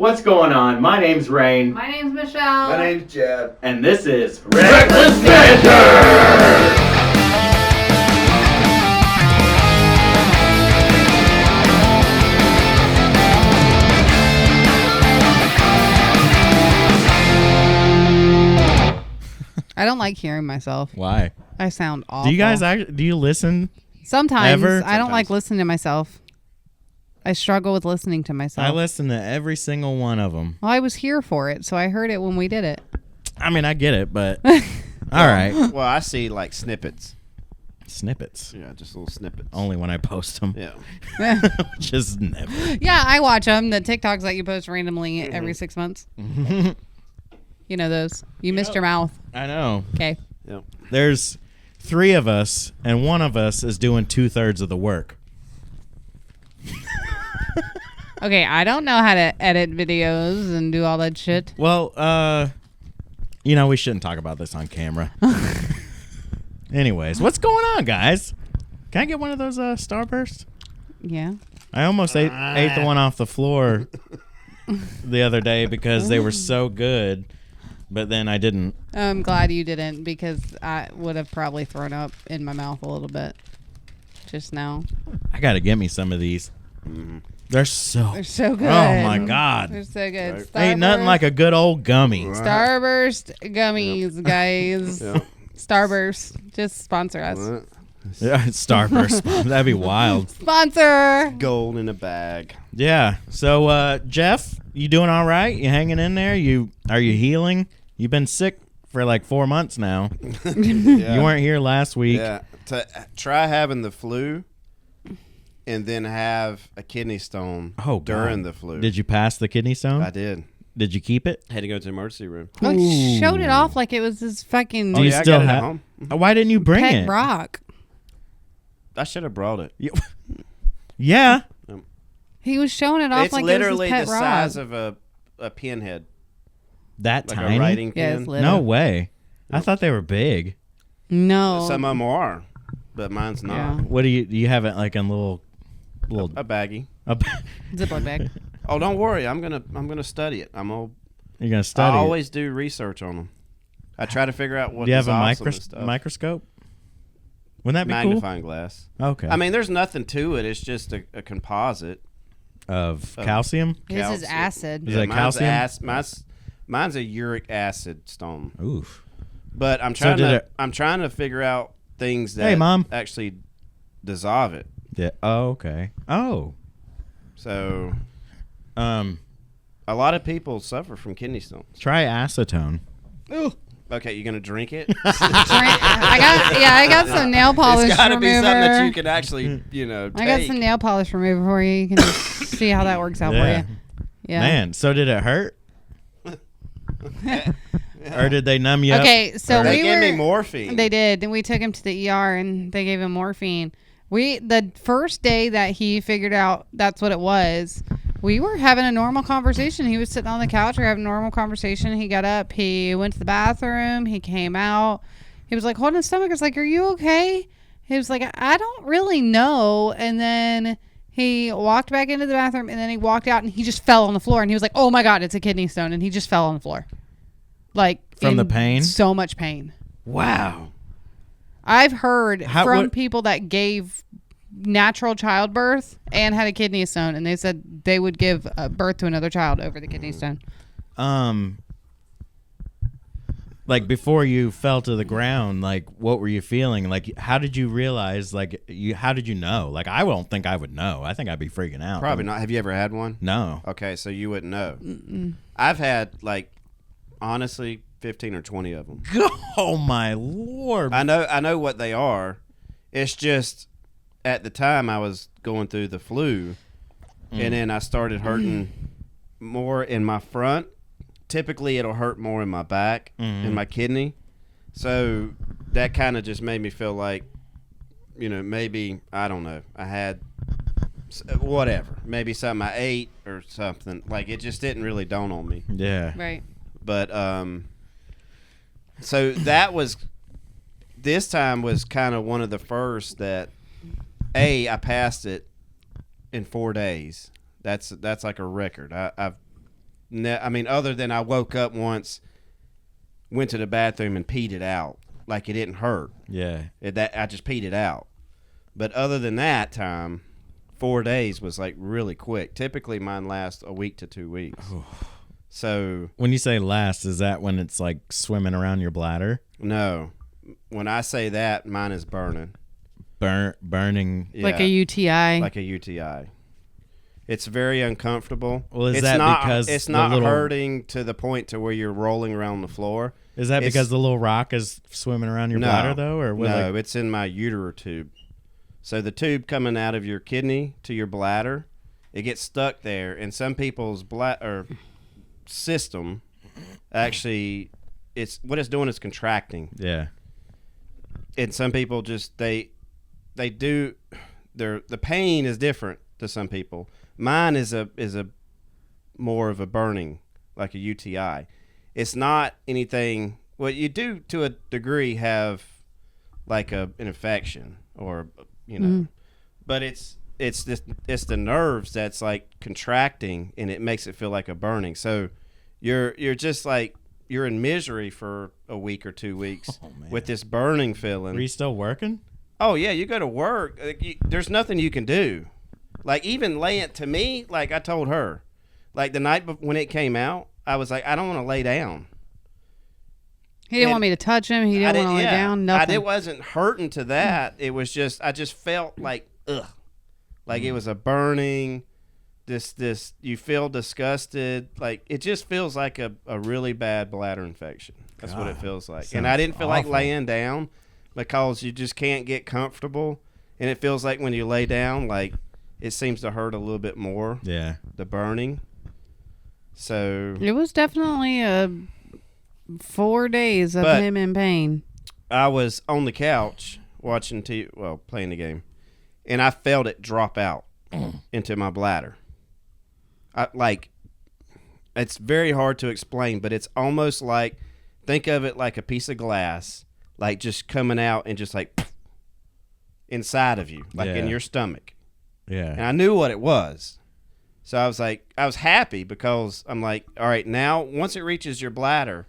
What's going on? My name's Rain. My name's Michelle. My name's Jeb. And this is Reckless Banter! I don't like hearing myself. Why? I sound awful. Do you guys do you listen? Sometimes. Ever? I don't like listening to myself. I struggle with listening to myself. I listen to every single one of them. Well, I was here for it, so I heard it when we did it. I mean, I get it, but all right. Well, I see like snippets. Snippets. Yeah, just little snippets. Only when I post them. Yeah. Which is never. Yeah, I watch them. The TikToks that you post randomly every 6 months. You know those. You missed your mouth. I know. Okay. Yep. There's 3 of us, and one of us is doing 2/3 of the work. Okay, I don't know how to edit videos and do all that shit. Well, we shouldn't talk about this on camera. Anyways, what's going on, guys? Can I get one of those Starburst? Yeah. I almost ate the one off the floor the other day because they were so good, but then I didn't. I'm glad you didn't because I would have probably thrown up in my mouth a little bit just now. I got to get me some of these. Mm-hmm. They're so good. Oh, my God. They're so good. Right. Ain't nothing like a good old gummy. Starburst gummies, guys. Yep. Starburst. Just sponsor us. What? Yeah, Starburst. That'd be wild. Sponsor. Gold in a bag. Yeah. So, Jeff, you doing all right? You hanging in there? Are you healing? You've been sick for like 4 months now. Yeah. You weren't here last week. Yeah. Try having the flu and then have a kidney stone during the flu. Did you pass the kidney stone? I did. Did you keep it? Had to go to the emergency room. Oh, he showed it off like it was his fucking Do you I still got it at have? home. Why didn't you bring pet it? rock. I should have brought it. Yeah. He was showing it off It's like literally it was his the pet rock. size of a pinhead. That Like tiny? a writing Yeah, pen. it's little. No way. I thought they were big. No. Some of them are, but mine's not. Yeah. What do you have it like in little A baggie. Ziploc bag. Oh, don't worry. I'm gonna study it. You're gonna I study. always do research on them. I try to figure out what. Do you have a dissolves them and stuff. microscope? Wouldn't that be Magnifying glass. cool? Okay. I mean, there's nothing to it. It's just a composite. of calcium. This is Calcium. acid. Is that mine's calcium? Mine's a uric acid stone. Oof. But I'm So trying did to it- I'm trying to figure out things that Hey, Mom. actually dissolve it. Yeah. Oh, okay. Oh. So Um. a lot of people suffer from kidney stones. Try acetone. Okay, you gonna drink it? I got some nail polish It's got to remover. be something that you can actually, take. I got some nail polish remover for you. You can just see how that works out Yeah. for you. Yeah. Man. So did it hurt? Or did they numb you up? Okay, so They we gave were. me morphine. They did. And we took him to the ER and they gave him morphine. The first day that he figured out that's what it was, we were having a normal conversation. He was sitting on the couch. We were having a normal conversation. He got up. He went to the bathroom. He came out. He was like holding his stomach. I was like, "Are you okay?" He was like, "I don't really know." And then he walked back into the bathroom and then he walked out and he just fell on the floor. And he was like, "Oh my God, it's a kidney stone." And he just fell on the floor. Like From in the pain? So much pain. Wow. I've heard from what- people that gave natural childbirth and had a kidney stone, and they said they would give birth to another child over the kidney stone. Like before you fell to the ground, like what were you feeling? Like how did you realize? Like how did you know? Like I don't think I would know. I think I'd be freaking out. Probably not. Have you ever had one? No. Okay, so you wouldn't know. I've had honestly 15 or 20 of them. Oh my Lord. I know what they are. It's just at the time I was going through the flu, and then I started hurting more in my front. Typically, it'll hurt more in my back and my kidney. So that kind of just made me feel like, maybe, I don't know, I had whatever. Maybe something I ate or something. Like, it just didn't really dawn on me. Yeah. Right. But, so that was, this time was kind of one of the first that, I passed it in 4 days. That's like a record. I mean, other than I woke up once, went to the bathroom and peed it out. Like it didn't hurt. Yeah. I just peed it out. But other than that time, 4 days was like really quick. Typically mine lasts a week to 2 weeks. So When you say last, is that when it's like swimming around your bladder? no, when I say that, mine is burning. Burning. Yeah, Like a UTI. like a UTI. It's very uncomfortable. Well, is it's that not, because it's the not little- hurting to the point to where you're rolling around the floor? Is that It's- because the little rock is swimming around your bladder though, or what? No, like- it's in my uterine tube. So the tube coming out of your kidney to your bladder, it gets stuck there, and some people's system actually, it's what it's doing is contracting, yeah. and some people just the pain is different to some people. Mine is a more of a burning, like a UTI. It's not anything. Well, you do to a degree have like an infection, or but it's the nerves that's like contracting, and it makes it feel like a burning. So you're just like you're in misery for a week or 2 weeks with this burning feeling. Are you still working? Oh yeah, you go to work. Like, there's nothing you can do. Like even laying to me, like I told her, like the night when it came out, I was like, I don't want to lay down. he didn't and want me to touch him. He didn't want to lay down. Nothing. It wasn't hurting to that. It was just I just felt like ugh, like it was a burning. This you feel disgusted. Like it just feels like a really bad bladder infection. That's what it feels like. And I didn't feel like awful. laying down because you just can't get comfortable. And it feels like when you lay down, like it seems to hurt a little bit more. Yeah. The burning. So It was definitely 4 days of But- him in pain. I was on the couch watching playing the game, and I felt it drop out into my bladder. It's very hard to explain, but it's almost like, think of it like a piece of glass, like just coming out and just like inside of you, like in Yeah. your stomach. Yeah. And I knew what it was. So I was happy because I'm like, all right, now once it reaches your bladder,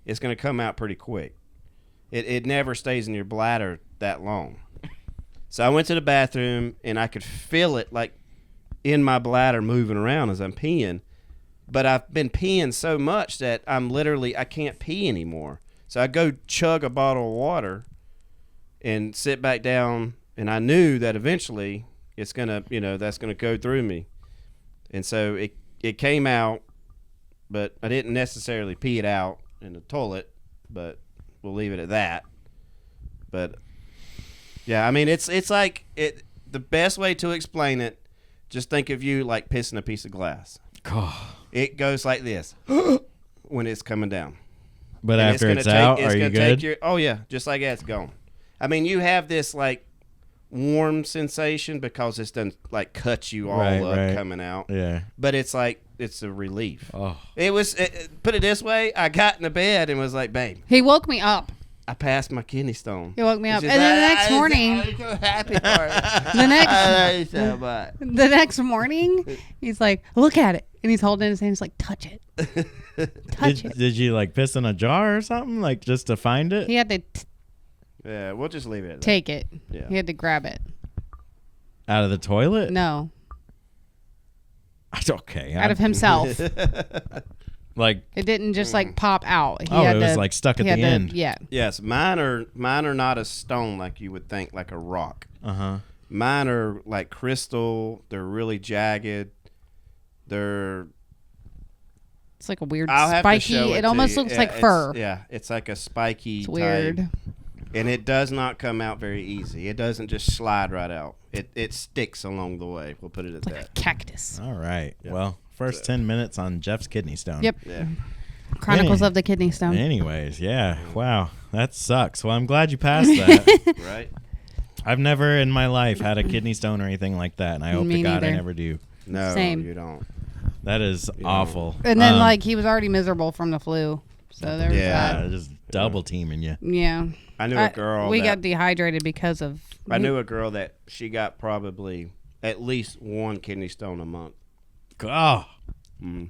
it's going to come out pretty quick. It never stays in your bladder that long. So I went to the bathroom and I could feel it like in my bladder moving around as I'm peeing. But I've been peeing so much that I can't pee anymore. So I go chug a bottle of water and sit back down, and I knew that eventually it's gonna, that's gonna go through me. And so it came out, but I didn't necessarily pee it out in the toilet, but we'll leave it at that. But yeah, I mean it's like the best way to explain it, just think of you like pissing a piece of glass. It goes like this when it's coming down. But And after gonna it's out, are you take good? oh yeah, just like that, it's gone. I mean, you have this like warm sensation because it's done like cut you all Right, up right. coming out, Yeah. but it's like it's a relief. Oh. It was put it this way, I got in the bed and was like, babe, He woke me up. I passed my kidney stone. He woke me up. She's And then the like, next morning, I'm so happy for it. the next I love you so much. the next morning, he's like, look at it. And he's holding his hand. He's like, touch it. Touch Did, it. did you like piss in a jar or something, like just to find it? He had to Yeah, we'll just leave it at that. take it. Yeah. He had to grab it. Out of the toilet? No, Okay. out of himself. Like, It didn't just like pop out. He oh, had it was to- like stuck at he the had to- end. Yeah. Yes, mine are not a stone like you would think, like a rock. Uh huh. Mine are like crystal. They're really jagged. They're It's like a weird I'll have to show spiky. it It to almost you. looks Yeah, like fur. it's like a spiky It's type. weird. And it does not come out very easy. It doesn't just slide right out. It sticks along the way. We'll put it at Like a that. cactus. All right. Well, first 10 minutes on Jeff's kidney stone. Yep. Yeah. Chronicles of the Kidney Stone. Anyways, yeah. Wow. That sucks. Well, I'm glad you passed that. Right? I've never in my life had a kidney stone or anything like that, and I hope Me to God I neither. never do. No, Same. you don't. That is awful. And then like he was already miserable from the flu. So there was Yeah. that. just double teaming you. Yeah. I knew a girl We that, got dehydrated because of I knew a girl that she got probably at least one kidney stone a month. Oh, Mm.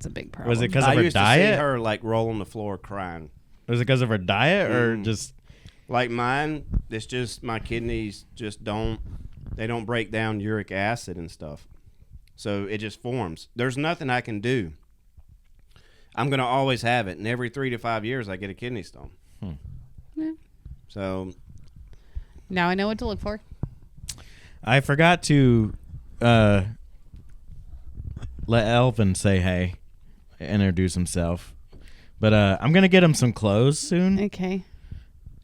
That's a big problem. Was it because I of her used to see diet? her like roll on the floor crying. Was it because of her diet or just? Like mine, it's just my kidneys just don't break down uric acid and stuff. So it just forms. There's nothing I can do. I'm going to always have it. And every 3 to 5 years, I get a kidney stone. Yeah. So Now I know what to look for. I forgot to let Elvin say hey, introduce himself. But I'm gonna get him some clothes soon. Okay.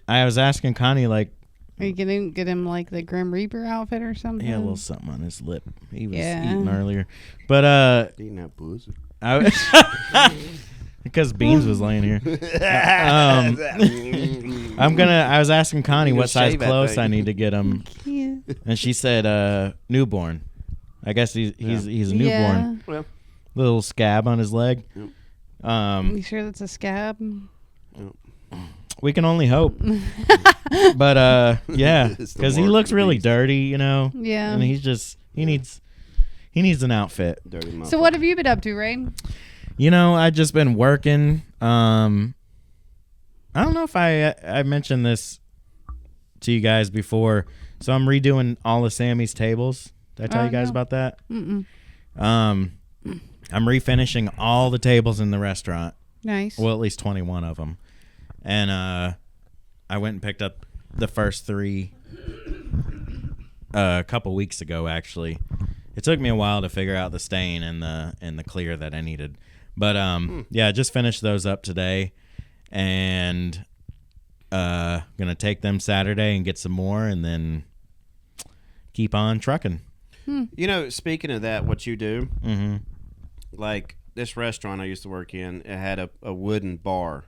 I was asking Connie like, Are you gonna get him like the Grim Reaper outfit or something? he had a little something on his lip. He was Yeah. eating earlier, but eating that pussy. because Beans was laying here. I was asking Connie You what gonna size shave that clothes thing. I need to get him, Yeah. and she said newborn. I guess he's a newborn. Well, Little scab on his leg. You sure that's a scab? We can only hope. But yeah, It's the because he mark looks of the really beast. dirty, you know. Yeah. And he needs an outfit. dirty motherfucker. So what have you been up to, Rain? You know, I just been working. I don't know if I mentioned this to you guys before. So I'm redoing all of Sammy's tables. Did I tell you guys no. about that? Mm-mm. I'm refinishing all the tables in the restaurant. Nice. Well, at least 21 of them. And I went and picked up the first 3 a couple weeks ago, actually. It took me a while to figure out the stain and the clear that I needed. But yeah, I just finished those up today, and gonna take them Saturday and get some more, and then keep on trucking. You know, speaking of that, what you do, Mm-hmm. like this restaurant I used to work in, it had a wooden bar.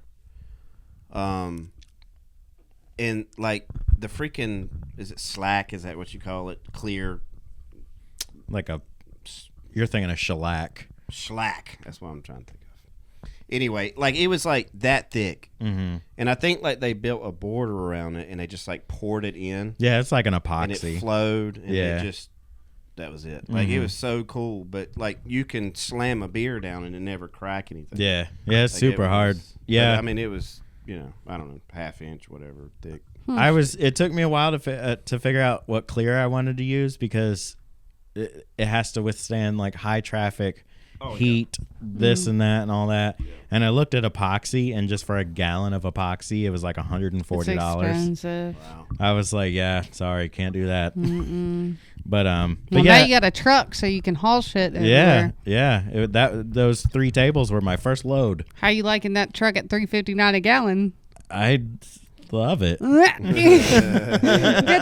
And like the freaking, is it slack? Is that what you call it? Clear Like you're thinking of shellac. slack. That's what I'm trying to think of. Anyway, like it was like that thick. Mm-hmm. And I think like they built a border around it and they just like poured it in Yeah, it's like an and epoxy. it flowed and Yeah. it just, that was it. Like it Mhm. was so cool, but like you can slam a beer down and it never crack anything. Yeah, it's Like, super it hard. was- Yeah, but, I mean, it was, you know, I don't know, half inch, whatever, thick. It took me a while to figure out what clear I wanted to use because it has to withstand like high traffic, heat, this and that and all that. And I looked at epoxy, and just for a gallon of epoxy, it was like $140. It's expensive. Wow. I was like, yeah, sorry, can't do that. But Well, but now yeah, you got a truck so you can haul shit yeah, everywhere. yeah. Those 3 tables were my first load. How you liking that truck at $3.59 a gallon? I love it. Good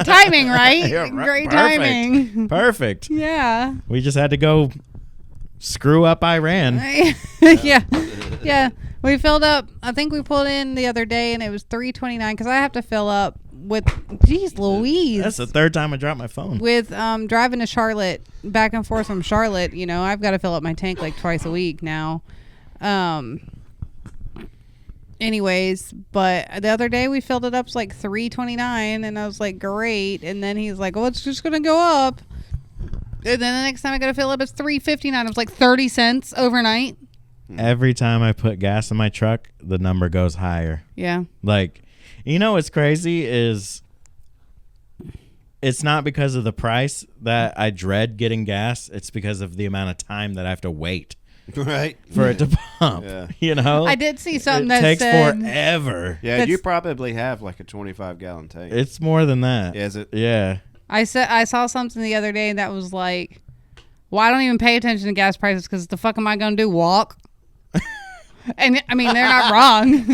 timing, right? Yeah, right. Great Perfect. timing. Perfect. Yeah. We just had to go screw up Iran. yeah. Yeah. We filled up. I think we pulled in the other day and it was $3.29 because I have to fill up with, geez Louise. That's the 3rd time I dropped my phone. With driving to Charlotte, back and forth from Charlotte, you know, I've got to fill up my tank like twice a week now. Anyways, but the other day we filled it up to like $3.29 and I was like, great. And then he's like, well, it's just going to go up. And then the next time I got to fill up, it's $3.59. It was like 30 cents overnight. Every time I put gas in my truck, the number goes higher. Yeah. Like, you know what's crazy is it's not because of the price that I dread getting gas. It's because of the amount of time that I have to wait Right? for it to pump. Yeah. You know? I did see something it that takes said forever. Yeah, That's- you probably have like a 25-gallon tank. It's more than that. Is it? Yeah. I saw something the other day that was like, well, I don't even pay attention to gas prices because the fuck am I going to do? Walk? And I mean, they're not wrong.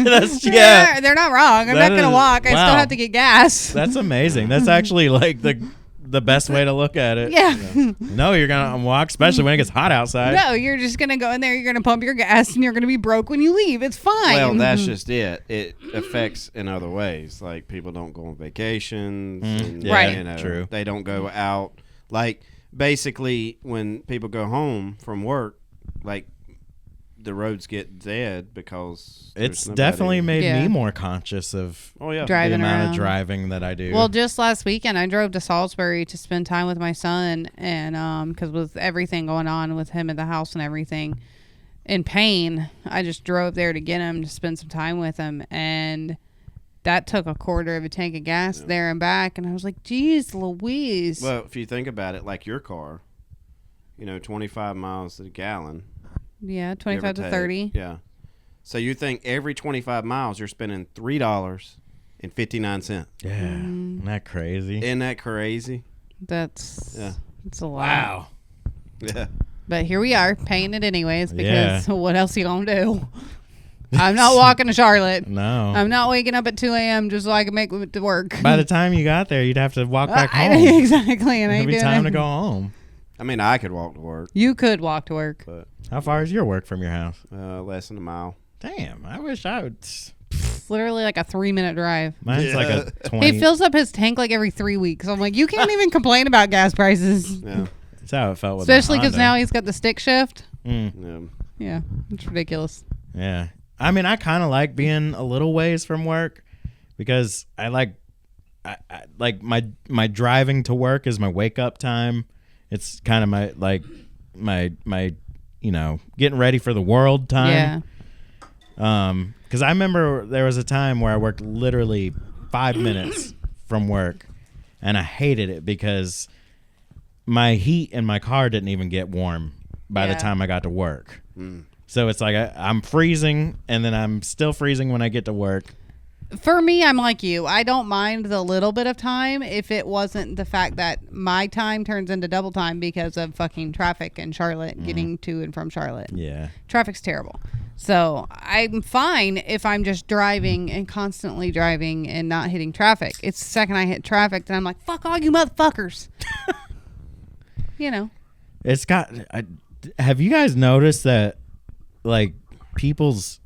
Yeah. They're not wrong. I'm That not going to is- walk. I still wow. have to get gas. That's amazing. That's actually like the best way to look at it. yeah. No, you're going to walk, especially when it gets hot outside. No, you're just going to go in there. You're going to pump your gas and you're going to be broke when you leave. It's fine. Well, that's just it. It affects in other ways. Like people don't go on vacations. And, yeah, Right. You know, true. They don't go out. Like basically, when people go home from work, like the roads get dead because It's there's nobody. definitely made Yeah. me more conscious of Oh yeah. the Driving amount around. of driving that I do. Well, just last weekend, I drove to Salisbury to spend time with my son, and because with everything going on with him at the house and everything, in pain. I just drove there to get him, to spend some time with him, and that took a quarter of a tank of gas there and back. And I was like, geez Louise. Well, if you think about it, like your car, 25 miles a gallon. Yeah, give or 25 to take. 30. Yeah. So you think every 25 miles you're spending $3.59. Yeah. Isn't that crazy? Isn't that crazy? That's Yeah. It's a lot. Wow. Yeah. But here we are, paying it anyways, Yeah. because what else you gonna do? I'm not walking to Charlotte. No. I'm not waking up at 2 a.m. just so I can make it to work. By the time you got there, you'd have to walk back home. Exactly. And I It'd be ain't time doing to it. go home. I mean, I could walk to work, You could walk to work. but How far is your work from your house? less than a mile. Damn, I wish I would. It's literally like a 3-minute drive. Mine's like a 20. He fills up his tank like every 3 weeks. I'm like, you can't even complain about gas prices. Yeah. That's how it felt with Especially because because now he's got the stick shift. Mm, Yeah. Yeah, it's ridiculous. yeah. I mean, I kind of like being a little ways from work because I like my driving to work is my wake up time. It's kind of my getting ready for the world time. Yeah. Because I remember there was a time where I worked literally 5 minutes from work, and I hated it because my heat in my car didn't even get warm by the Yeah. time I got to work. Mm. So it's like I'm freezing, and then I'm still freezing when I get to work. For me, I'm like you. I don't mind the little bit of time if it wasn't the fact that my time turns into double time because of fucking traffic in Charlotte, getting to and from Charlotte. Yeah. Traffic's terrible. So I'm fine if I'm just driving and constantly driving and not hitting traffic. It's the second I hit traffic that I'm like, fuck all you motherfuckers. It's got. Have you guys noticed that, like, people's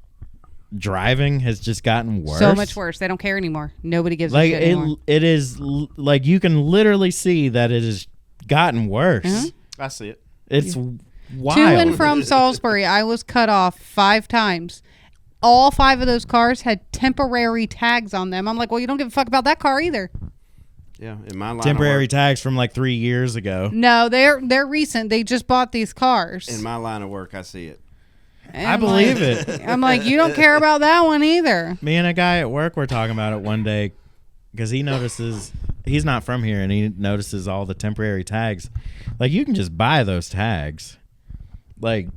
driving has just gotten worse? So much worse. They don't care anymore. Nobody gives Like a shit anymore. it is like you can literally see that it has gotten worse. Mhm. I see it. It's To wild. and from Salisbury, I was cut off 5 times. All 5 of those cars had temporary tags on them. I'm like, well, you don't give a fuck about that car either. Yeah. In my line Temporary of work, tags from like 3 years ago. No, they're recent. They just bought these cars. in my line of work, I see it. And I I'm believe like- it. I'm like, you don't care about that one either. Me and a guy at work were talking about it one day because he notices he's not from here and he notices all the temporary tags. Like, you can just buy those tags. Like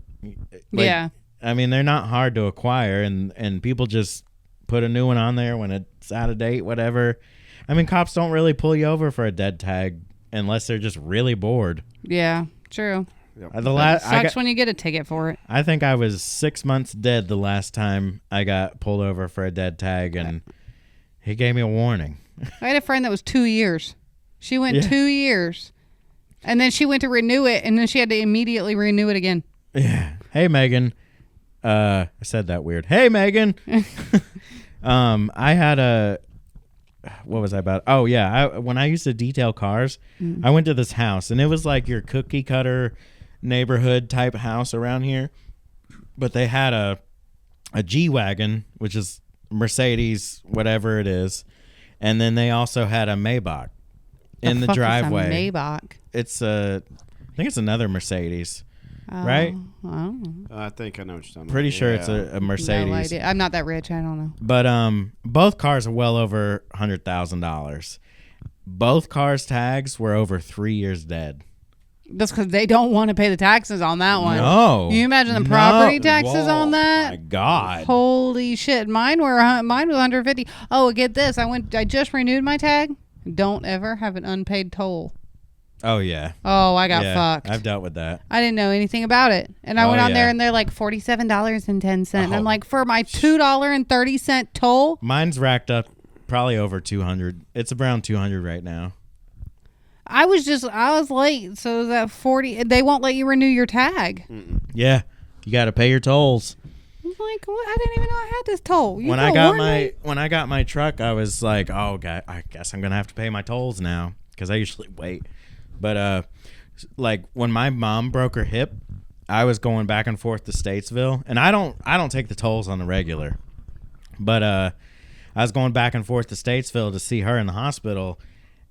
Yeah. I mean, they're not hard to acquire, and people just put a new one on there when it's out of date, whatever. I mean, cops don't really pull you over for a dead tag unless they're just really bored. Yeah, true. I When you get a ticket for it. I think I was 6 months dead the last time I got pulled over for a dead tag, and he gave me a warning. I had a friend that was 2 years. She went 2 years. And then she went to renew it, and then she had to immediately renew it again. Yeah. Hey, Megan. I said that weird. Hey, Megan. I had a. What was I about? Oh, yeah. When I used to detail cars, I went to this house, and it was like your cookie cutter neighborhood type house around here. But they had a G-Wagon, which is Mercedes, whatever it is. And then they also had a Maybach in the fuck is a driveway. Maybach. I think it's another Mercedes, right? Oh, I think I know what you're talking about. Pretty sure it's Yeah. a Mercedes. no idea. I'm not that rich. I don't know. But both cars are well over $100,000. Both cars' tags were over 3 years dead. That's because they don't want to pay the taxes on that one. No, Can you imagine the property No. taxes Whoa, on that? My God. Holy shit! Mine was 150. Oh, get this! I just renewed my tag. Don't ever have an unpaid toll. Oh yeah. Oh, I got Yeah, fucked. I've dealt with that. I didn't know anything about it, and I Oh, went on there yeah. and they're like $47.10. Oh. I'm like, for my $2.30 toll. Mine's racked up probably over 200. It's around 200 right now. I was late, so that 40. They won't let you renew your tag. Yeah, you got to pay your tolls. I'm like, what? I didn't even know I had this toll. You When gonna warn me? when I got my truck, I was like, oh God, I guess I'm gonna have to pay my tolls now because I usually wait. But like when my mom broke her hip, I was going back and forth to Statesville, and I don't take the tolls on the regular, but I was going back and forth to Statesville to see her in the hospital,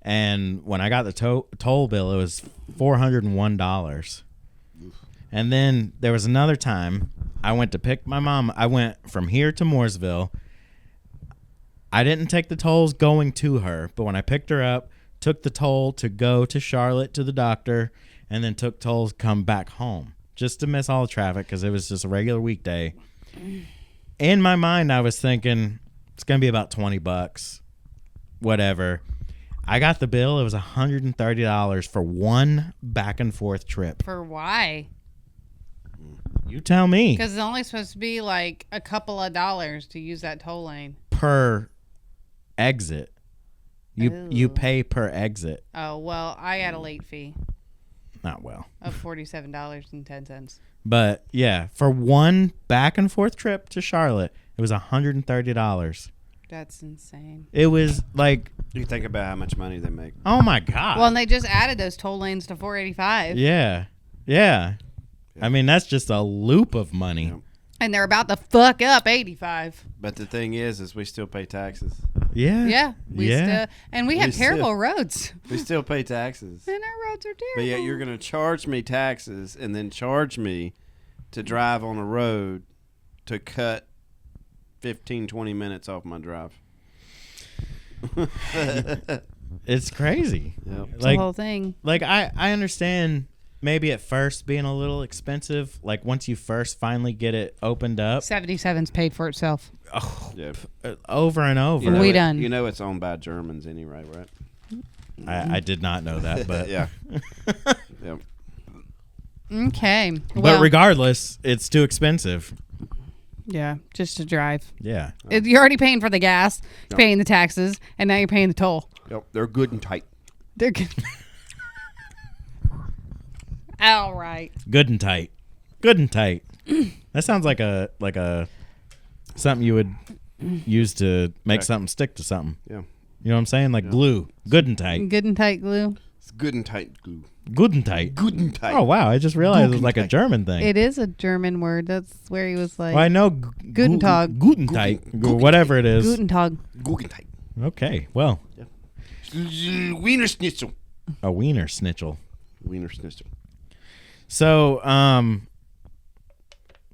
and when I got the toll bill, it was $401. And then there was another time I went to pick my mom. I went from here to Mooresville. I didn't take the tolls going to her, but when I picked her up, took the toll to go to Charlotte to the doctor, and then took tolls come back home just to miss all the traffic because it was just a regular weekday. In my mind, I was thinking it's going to be about $20, whatever. I got the bill. It was $130 for one back and forth trip. For why? You tell me. Because it's only supposed to be like a couple of dollars to use that toll lane. Per exit. You Ooh. pay per exit. Oh, well, I got a late fee Not well. of $47.10. But yeah, for one back and forth trip to Charlotte, it was $130. That's insane. It was like, You think about how much money they make. oh my God. Well, and they just added those toll lanes to 485. Yeah. I mean, that's just a loop of money. Yeah. And they're about to fuck up 85. But the thing is we still pay taxes. Yeah. Yeah. Yeah. And we We have terrible still- roads. We still pay taxes. And our roads are terrible. But yet you're going to charge me taxes and then charge me to drive on a road to cut 15, 20 minutes off my drive. It's crazy. Yep. It's Like, the whole thing. like I understand maybe at first being a little expensive. Like once you first finally get it opened up, 77's paid for itself. Yeah. over and over. know- We done. You know it's owned by Germans anyway, right? I did not know that, but Yeah. Yep. Okay. But Well, regardless, it's too expensive. yeah, just to drive. Yeah. You're already paying for the gas, you're Yep. paying the taxes, and now you're paying the toll. Yep. They're good and tight. They're good. All right. Good and tight. Good and tight. That sounds like a something you would use to make Right. something stick to something. Yeah. You know what I'm saying? Like glue. Good and tight. Good and tight glue. It's good and tight glue. Good and tight. Good and tight. Oh wow! I just realized it was like a Guten German thing. It is a German word. That's where he was like, Well, I know Guten Tag. Guten Tag, whatever it is. Guten Tag. Good and tight. Okay, well, Wiener Schnitzel. a wiener schnitzel. Wiener Schnitzel. So,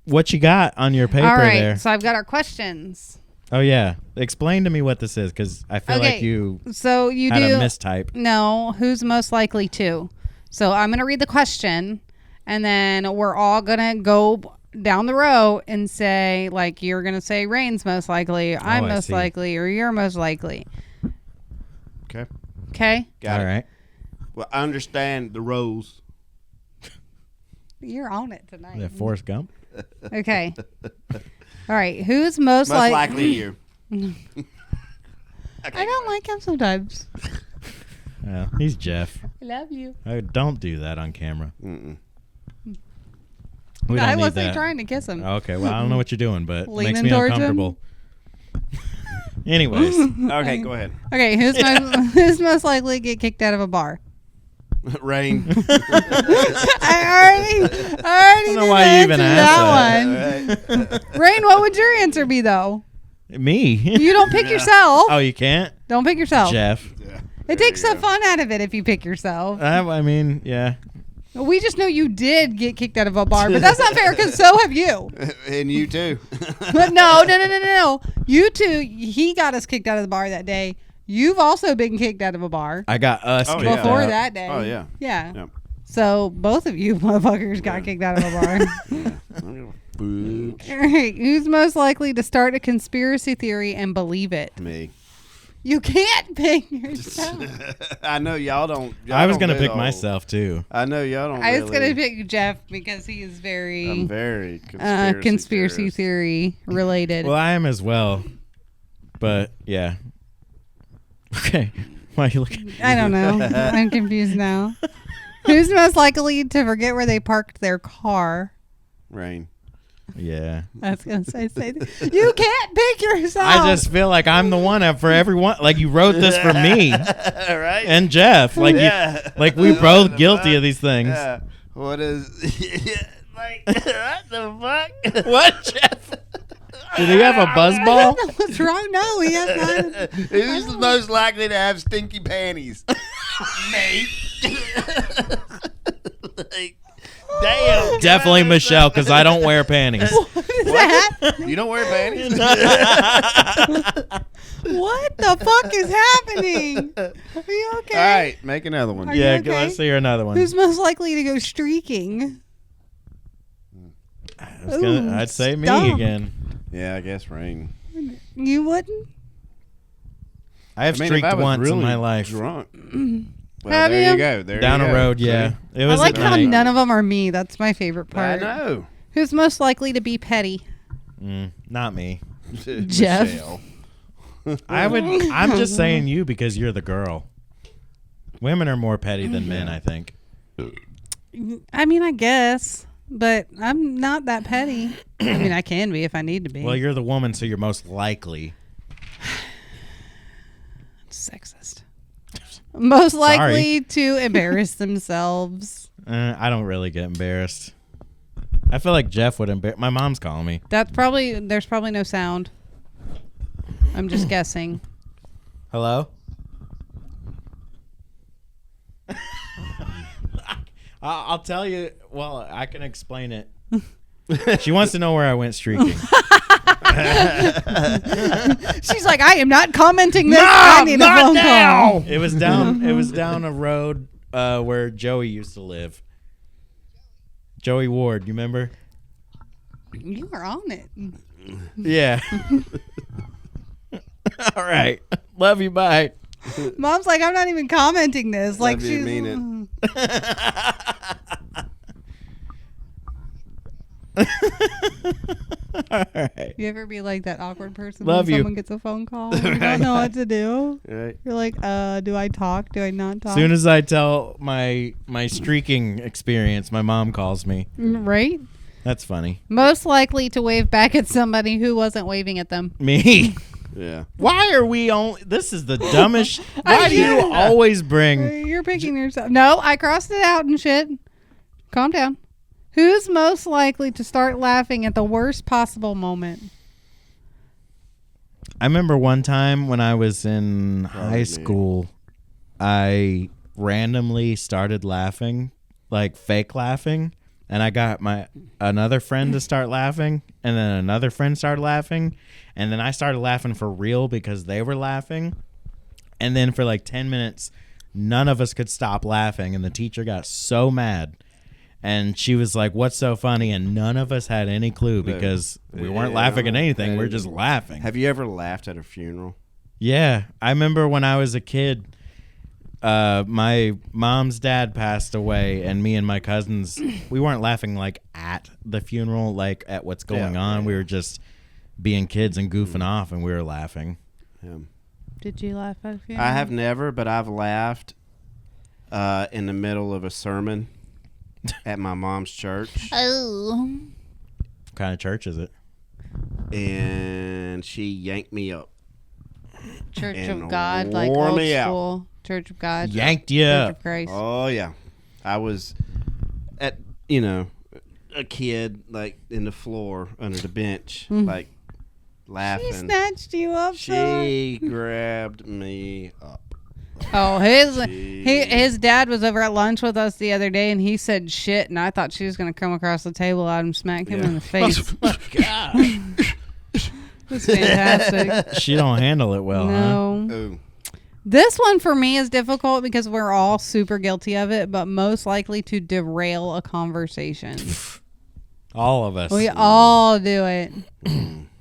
what you got on your paper All right. there? So I've got our questions. Oh yeah, explain to me what this is because I feel like Okay, you So you had do. a mistype. No, who's most likely to? So I'm going to read the question, and then we're all going to go down the row and say, like, you're going to say Rain's most likely, I'm I most see. likely, or you're most likely. Okay. Okay? Got All it. right. Well, I understand the roles. You're on it tonight. The Forrest Gump. Okay. All right. Who's most, Most likely you. I don't like him sometimes. Well, he's Jeff. I love you. Don't do that on camera. Mm-mm. We don't I need wasn't that. trying to kiss him. Okay, well, I don't know what you're doing, but it makes Leaning me towards him? uncomfortable. Anyways, Okay, go ahead. Okay. Who's most likely to get kicked out of a bar? Rain. I already I don't know did why you even answer asked that one. Rain, what would your answer be though? me. You don't pick yourself. Oh, you can't, Don't pick yourself. Jeff. Yeah. It takes the fun out of it if you pick yourself. I mean, yeah. We just know you did get kicked out of a bar, but that's not fair because so have you. And you too. But no. You two, he got us kicked out of the bar that day. You've also been kicked out of a bar I got us Oh, kicked yeah. before out. that day. Oh, yeah. Yeah. Yeah. So both of you motherfuckers got kicked out of a bar. Boo. All right. Who's most likely to start a conspiracy theory and believe it? Me. You can't pick yourself. I know y'all don't. Y'all I was don't gonna do pick all- myself too. I know y'all don't. I was really, gonna pick Jeff because he is very I'm very conspiracy theorist. theory related. Well, I am as well, but yeah. Okay, why are you looking? I don't know. I'm confused now. Who's most likely to forget where they parked their car? Rain. Yeah, I was gonna say you can't pick yourself. I just feel like I'm the one for everyone. Like you wrote this for me Right. and Jeff. Like Yeah. you, like we both guilty of these things. Yeah. What is? Like what the fuck? What, Jeff? Did he have a buzz I ball? don't know what's wrong. No, he has not. Who's most likely to have stinky panties? Me. Like, Damn. Definitely Michelle, because I don't wear panties. You don't wear panties? What the fuck is happening? Are you okay? All right, make another one. Are you Yeah, okay? let's see another one. Who's most likely to go streaking? Ooh, I'd say me stop. again. Yeah, I guess Rain. You wouldn't? I have I mean, if streaked I was once really in my life. drunk. Well, Have there you? you go. There Down you a go. road, yeah. It I was like a how night. none of them are me. That's my favorite I part. know. Who's most likely to be petty? Not me. Jeff. Michelle. I'm just saying you because you're the girl. Women are more petty than men, I think. I mean, I guess, but I'm not that petty. I mean, I can be if I need to be. Well, you're the woman, so you're most likely. Sexist. Most likely to embarrass themselves. I don't really get embarrassed. I feel like Jeff would embarrass. My mom's calling me. There's probably no sound. I'm just guessing. Hello? I'll tell you. Well, I can explain it. She wants to know where I went streaking. She's like, I am not commenting this. I need a phone call. It was down a road where Joey used to live. Joey Ward, you remember? You are on it. Yeah. All right. Love you. Bye. Mom's like, I'm not even commenting this. Like, Love you, she's mean All right. You ever be like that awkward person Love when you. someone gets a phone call? You don't know what to do. Right. You're like, do I talk? Do I not talk? As soon as I tell my streaking experience, my mom calls me. Right? That's funny. Most likely to wave back at somebody who wasn't waving at them. Me. Yeah. Why are we only? This is the dumbest. I Why do you know. always bring? You're picking yourself. No, I crossed it out and shit. Calm down. Who's most likely to start laughing at the worst possible moment? I remember one time when I was in Probably high me. school, I randomly started laughing, like fake laughing, and I got another friend to start laughing, and then another friend started laughing, and then I started laughing for real because they were laughing, and then for like 10 minutes, none of us could stop laughing, and the teacher got so mad. And she was like, "What's so funny?" And none of us had any clue because we weren't laughing at anything. We were just laughing. Have you ever laughed at a funeral? Yeah, I remember when I was a kid, my mom's dad passed away, and me and my cousins, we weren't laughing like at the funeral, like at what's going on. We were just being kids and goofing off, and we were laughing. Yeah. Did you laugh at a funeral? I have never, but I've laughed in the middle of a sermon at my mom's church. Oh. What kind of church is it? And she yanked me up. Church And of God, like wore old me out. school. Church of God. Yanked you Church up. of Christ. Oh, yeah. I was a kid, like, in the floor under the bench, like, She laughing. snatched you up. She grabbed me up. Oh, his Jeez. his dad was over at lunch with us the other day, and he said shit, and I thought she was gonna come across the table at him, smack him in the face. It's fantastic. She don't handle it well, huh? No, Oh, this one for me is difficult because we're all super guilty of it, but most likely to derail a conversation. All of us. We all do it.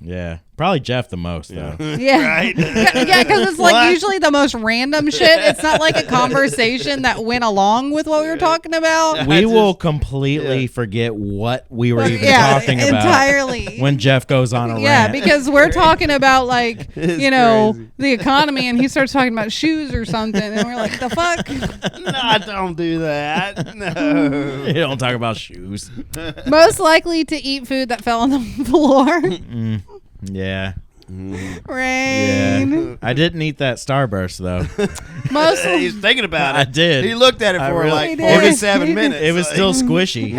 Yeah. Probably Jeff the most, though. Yeah. Right? Yeah, because it's like usually the most random shit. It's not like a conversation that went along with what we were talking about. We will completely forget what we were even Yeah, talking about entirely. when Jeff goes on a Yeah, rant. because we're talking about like It's crazy. the economy, and he starts talking about shoes or something, and we're like, the fuck. No, don't do that. No. You don't talk about shoes. Most likely to eat food that fell on the floor. Yeah. Rain. Mm-hmm. Yeah. I didn't eat that Starburst, though. Most. He's thinking about it. I did. He looked at it I for really- like He did. 47 He did. minutes. It was like- still squishy.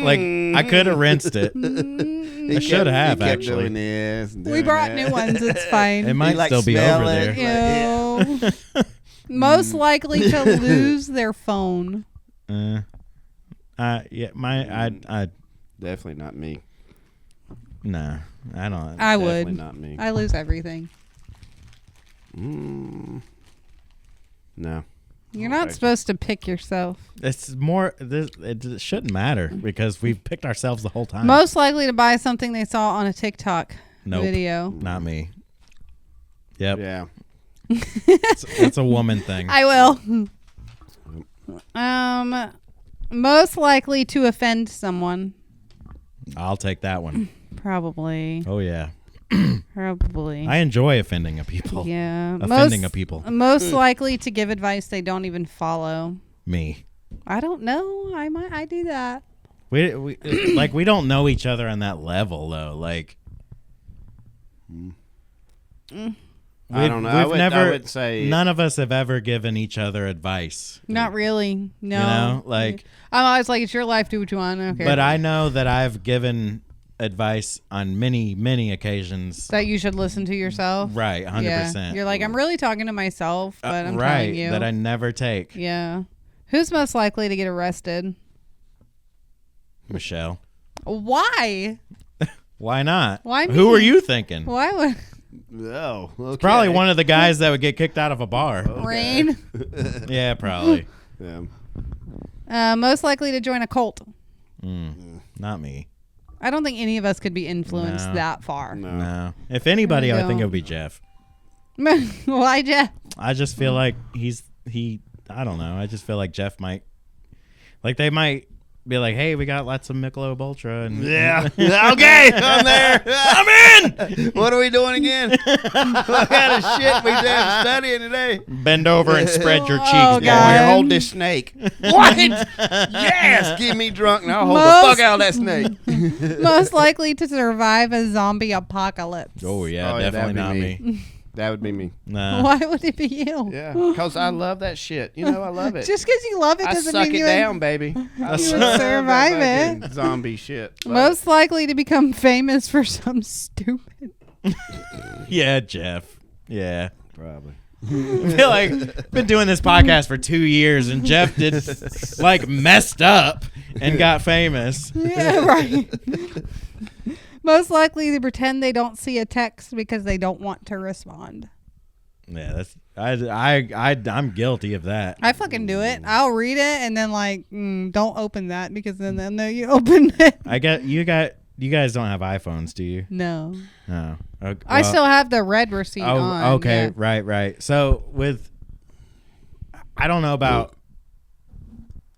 Like, I could have rinced it. He I should kept- have, he kept actually. doing this and We doing brought that. new ones. It's fine. It might like still be smell over it. there. Ew. Most likely to lose their phone. I Yeah, I Definitely not me. nah, I don't. I Definitely would. not me. I lose everything. No. You're not supposed to pick yourself. It's more. It shouldn't matter because we've picked ourselves the whole time. Most likely to buy something they saw on a TikTok Nope. video. Not me. Yep, Yeah. it's a woman thing. I will. Most likely to offend someone. I'll take that one. Probably. Oh yeah, Probably. I enjoy offending a people. Yeah. Offending a people. Most likely to give advice they don't even follow. Me. I don't know. I do that. We like we don't know each other on that level though. Like. I don't know. I would say none of us have ever given each other advice. Not really. No. You know, like. I'm always like, it's your life. Do what you want. Okay. But I know that I've given advice on many occasions. that you should listen to yourself. Right, 100%. Yeah. You're like, I'm really talking to myself, but I'm right, telling you that I never take. Yeah. Who's most likely to get arrested? Michelle. Why? Why not? Why me? Who are you thinking? Why would Oh, okay. Probably one of the guys that would get kicked out of a bar. Rain? Yeah, probably. Yeah. Most likely to join a cult. Not me. I don't think any of us could be influenced No. that far. No. If anybody, I think it would be Jeff. Why, Jeff? I just feel like I don't know. I just feel like Jeff might, like they might be like, hey, we got lots of Michelob Ultra. And Yeah. Okay, I'm there. I'm in. What are we doing again? What kind of shit we just studying today? Bend over and spread your cheeks, Oh, boy. God. Here, hold this snake. What? Yes, get me drunk and I'll hold the fuck out of that snake. Most likely to survive a zombie apocalypse. Oh yeah, Oh, yeah, definitely not that'd be me. That would be me. Nah. Why would it be you? Yeah, because I love that shit. You know, I love it. Just because you love it I doesn't suck mean it you down, baby. I you love would survive that it. fucking zombie shit. Love Most likely to become famous for some stupid. Yeah, Jeff. Yeah. it. Probably. I feel like I've been doing this podcast for 2 years, and Jeff did like messed up and got famous. Yeah, right. Most likely to pretend they don't see a text because they don't want to respond. Yeah, that's I'm guilty of that. I fucking do it. I'll read it and then like, don't open that because then they'll know you opened it. You guys don't have iPhones, do you? No. No. Okay, I still have the red receipt on. Okay, yeah. right. So I don't know about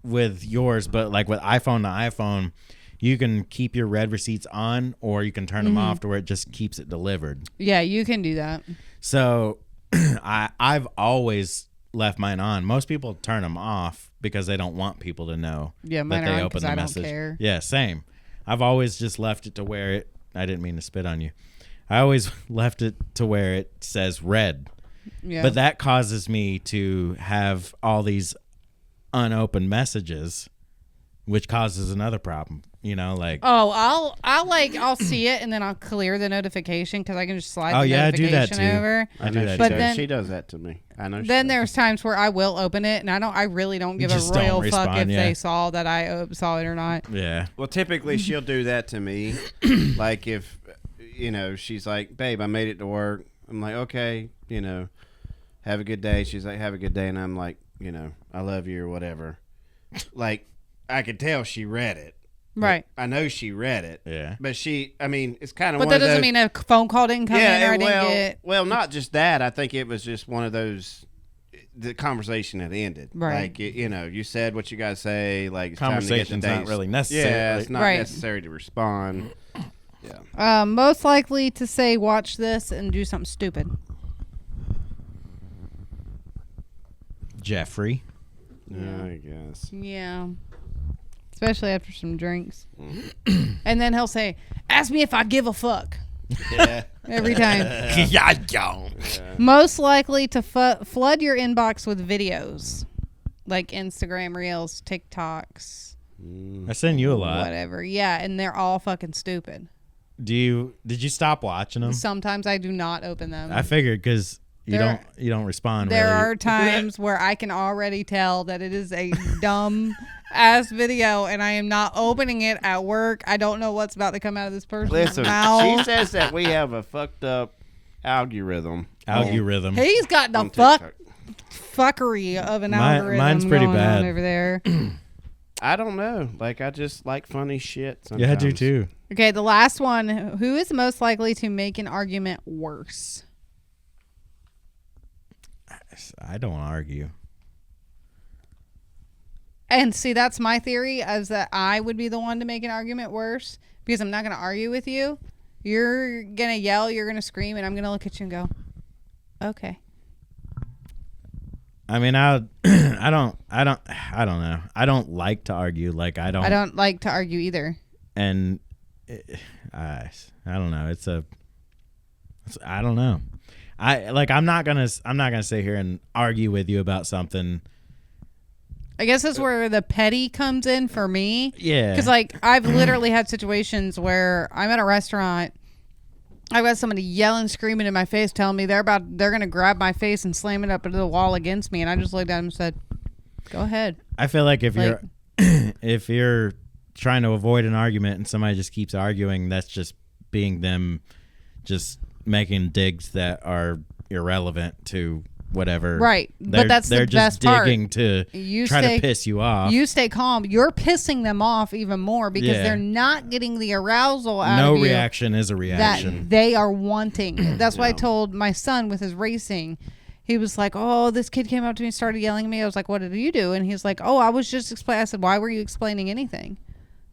with yours, but like with iPhone to iPhone, you can keep your red receipts on or you can turn them off to where it just keeps it delivered. Yeah, you can do that. So I've always left mine on. Most people turn them off because they don't want people to know Yeah, that mine they are on open 'cause the I don't message. care. Yeah, same. I've always just left it to where I didn't mean to spit on you. I always left it to where it says red. Yeah. But that causes me to have all these unopened messages, which causes another problem. You know, like I'll see it and then I'll clear the notification because I can just slide the I do notification that too. over. I do that But too. then- she does that to me. I know. Then there's times where I will open it and I really don't give a just don't royal fuck respond, if yeah. they saw that I saw it or not. Yeah. Well, typically she'll do that to me. Like if, she's like, babe, I made it to work. I'm like, okay, have a good day. She's like, have a good day. And I'm like, I love you or whatever. Like, I could tell she read it. Right. I know she read it. Yeah. But it's kind of But one that of those. doesn't mean a phone call didn't come in or I didn't get. Well, not just that. I think it was just one of those. The conversation had ended. Right. Like, you said what you guys say. Like, it's time to get the Conversation's not dates. really necessary. Yeah, it's not Right. necessary to respond. Yeah. Most likely to say, watch this and do something stupid. Jeffrey. Yeah, I guess. Yeah. Especially after some drinks. And then he'll say, ask me if I give a fuck. Yeah. Every time. Yeah, don't. Most likely to flood your inbox with videos. Like Instagram Reels, TikToks, I send you a lot. whatever. Yeah, and they're all fucking stupid. Did you stop watching them? Sometimes I do not open them. I figured because you don't respond. There really. are times where I can already tell that it is a dumb ass video, and I am not opening it at work. I don't know what's about to come out of this person's Listen, mouth. she says that we have a fucked up algorithm. He's got the on TikTok. fuckery of an Mine- algorithm mine's pretty going bad. on over there. I don't know. Like, I just like funny shit sometimes. Yeah, I do too. Okay, the last one. Who is most likely to make an argument worse? I don't argue. And see, that's my theory, is that I would be the one to make an argument worse because I'm not going to argue with you. You're going to yell, you're going to scream, and I'm going to look at you and go, okay. I mean, I don't know. I don't like to argue. Like I don't like to argue either. And I don't know. I don't know. I'm not gonna sit here and argue with you about something. I guess that's where the petty comes in for me. Yeah. Because, like, I've literally had situations where I'm at a restaurant. I've got somebody yelling, screaming in my face, telling me they're going to grab my face and slam it up into the wall against me. And I just looked at him and said, go ahead. I feel like if you're trying to avoid an argument and somebody just keeps arguing, that's just being them just making digs that are irrelevant to whatever. Right. But They're that's the just best part. digging to try to piss you off. You stay calm. You're pissing them off even more because Yeah. they're not getting the arousal out No of you reaction is a that reaction. they are wanting. That's why I told my son with his racing. He was like, oh, this kid came up to me and started yelling at me. I was like, what did you do? And he's like, oh, I was just explaining. I said, why were you explaining anything?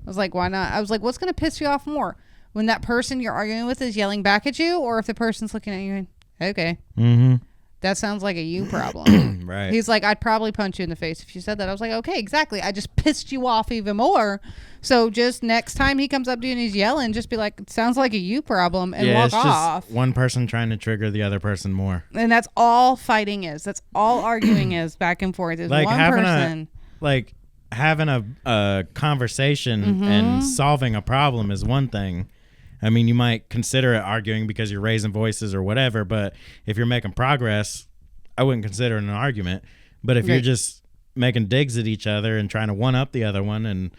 I was like, why not? I was like, what's going to piss you off more? When that person you're arguing with is yelling back at you, or if the person's looking at you and, okay, Mm-hmm. that sounds like a you problem. Right. He's like, I'd probably punch you in the face if you said that. I was like, okay, exactly. I just pissed you off even more. So just next time he comes up to you and he's yelling, just be like, it sounds like a you problem, and walk it's off. just one person trying to trigger the other person more. And that's all fighting is. That's all arguing is, back and forth. Is Like one having person. having a conversation Mm-hmm. and solving a problem is one thing. I mean, you might consider it arguing because you're raising voices or whatever, but if you're making progress, I wouldn't consider it an argument. But if you're Right. just making digs at each other and trying to one up the other one and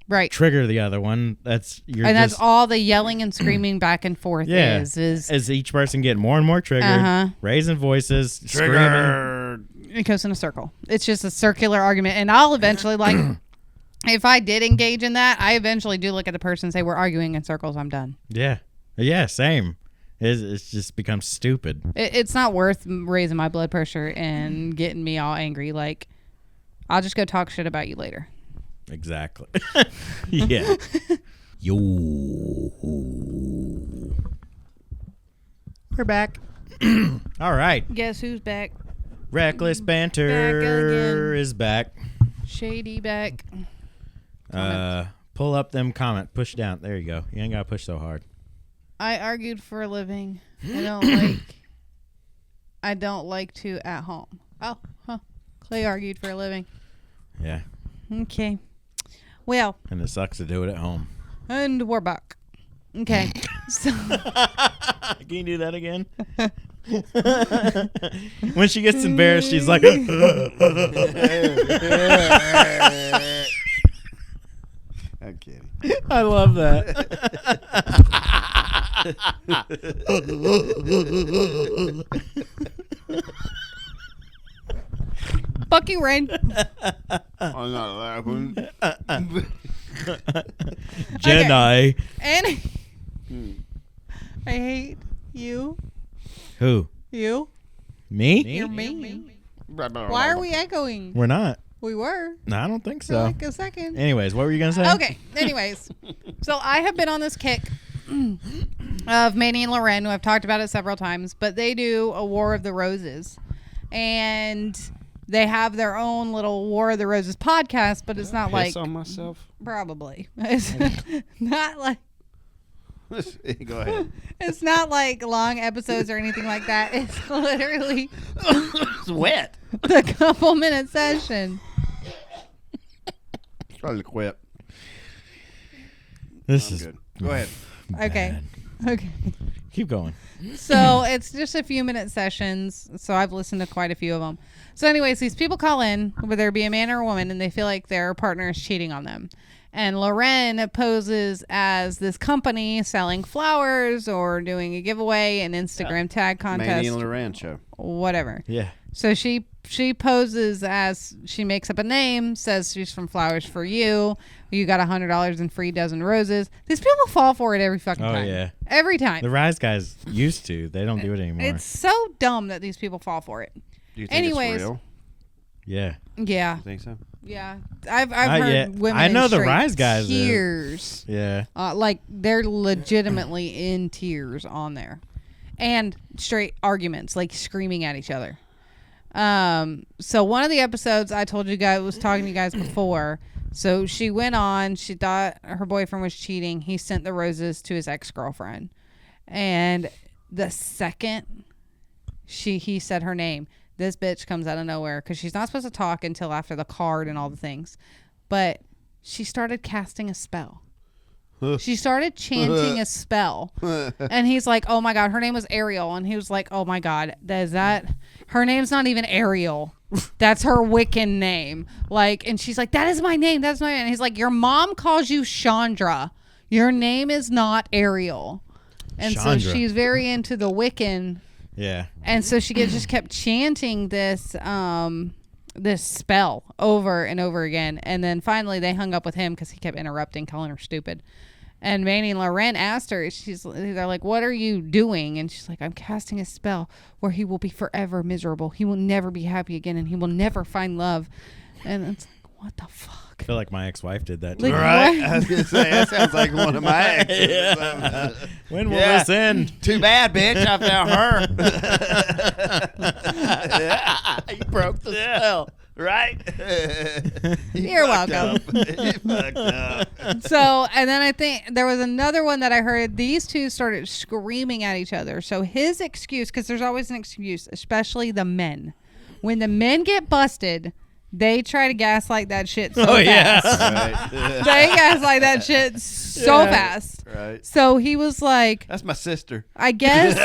Right. trigger the other one, that's That's all the yelling and screaming back and forth Yeah. is as each person getting more and more triggered, Uh-huh. raising voices, screaming. Triggered. it goes in a circle. It's just a circular argument. And I'll eventually, like, if I did engage in that, I eventually do look at the person and say, we're arguing in circles. I'm done. Yeah, same. It's just becomes stupid. It's not worth raising my blood pressure and getting me all angry. Like, I'll just go talk shit about you later. Exactly. Yeah. Yo. We're back. All right. Guess who's back? Reckless Banter again. is back. Shady back. Pull up them comment. Push down. There you go. You ain't got to push so hard. I argued for a living. I don't like to at home. Oh, huh. Clay argued for a living. Yeah. Okay. Well, And it sucks to do it at home. and we're back. Okay. So Can you do that again? When she gets embarrassed, she's like, I'm kidding. I love that. fuck you, Rain. I'm not laughing. Jedi. And I hate you. Who? You. Me? You're mean. Why are we echoing? We're not. We were No, I don't think for so. like a second. Anyways, what were you going to say? Okay. Anyways, so I have been on this kick of Manny and Loren, who I've talked about it several times, but they do a War of the Roses, and they have their own little War of the Roses podcast, but it's not like on myself. probably it's not like Go ahead. it's not like long episodes or anything like that. It's literally It's wet. a couple minute session. Probably quit. This I'm is good. Go ahead. Okay. bad. Okay. Keep going. So it's just a few minute sessions. So I've listened to quite a few of them. So anyways, these people call in, whether it be a man or a woman, and they feel like their partner is cheating on them. And Loren poses as this company selling flowers or doing a giveaway, an Instagram tag contest, Manny and Loran show. whatever. Yeah. So she poses as, she makes up a name, says she's from Flowers for You. You got $100 in free dozen roses. These people fall for it every fucking Oh, time. yeah. Every time. The Rise guys used to. They don't do it anymore. It's so dumb that these people fall for it. Do you think Anyways. it's real? Yeah. Yeah. You think so? Yeah. I've Not heard yet. women I know in the straight Rise guys do. tears. Yeah. Like they're legitimately in tears on there. And straight arguments, like screaming at each other. So one of the episodes I told you guys, was talking to you guys before. So she went on, she thought her boyfriend was cheating. He sent the roses to his ex-girlfriend. And the second he said her name, this bitch comes out of nowhere because she's not supposed to talk until after the card and all the things. But she started casting a spell. She started chanting a spell. And he's like, oh my God, her name was Ariel. And he was like, oh my God, her name's not even Ariel. That's her Wiccan name. Like, and she's like, that is my name. That's my name. And he's like, your mom calls you Chandra. Your name is not Ariel. And so Chandra. she's very into the Wiccan. Yeah. And so she just kept chanting this this spell over and over again. And then finally they hung up with him because he kept interrupting, calling her stupid. And Manny and Loren asked her, they're like, what are you doing? And she's like, I'm casting a spell where he will be forever miserable. He will never be happy again and he will never find love. And it's like, what the fuck? I feel like my ex-wife did that. Like, Too. Right? what? I was going to say, that sounds like one of my exes. When will Yeah. this end? Too bad, bitch. I found her. You broke the spell. Right? You're welcome. You fucked up. So, and then I think there was another one that I heard. These two started screaming at each other. So his excuse, because there's always an excuse, especially the men. When the men get busted, they try to gaslight that shit so fast. Right. They gaslight that shit so fast. Right. So he was like, That's my sister. I guess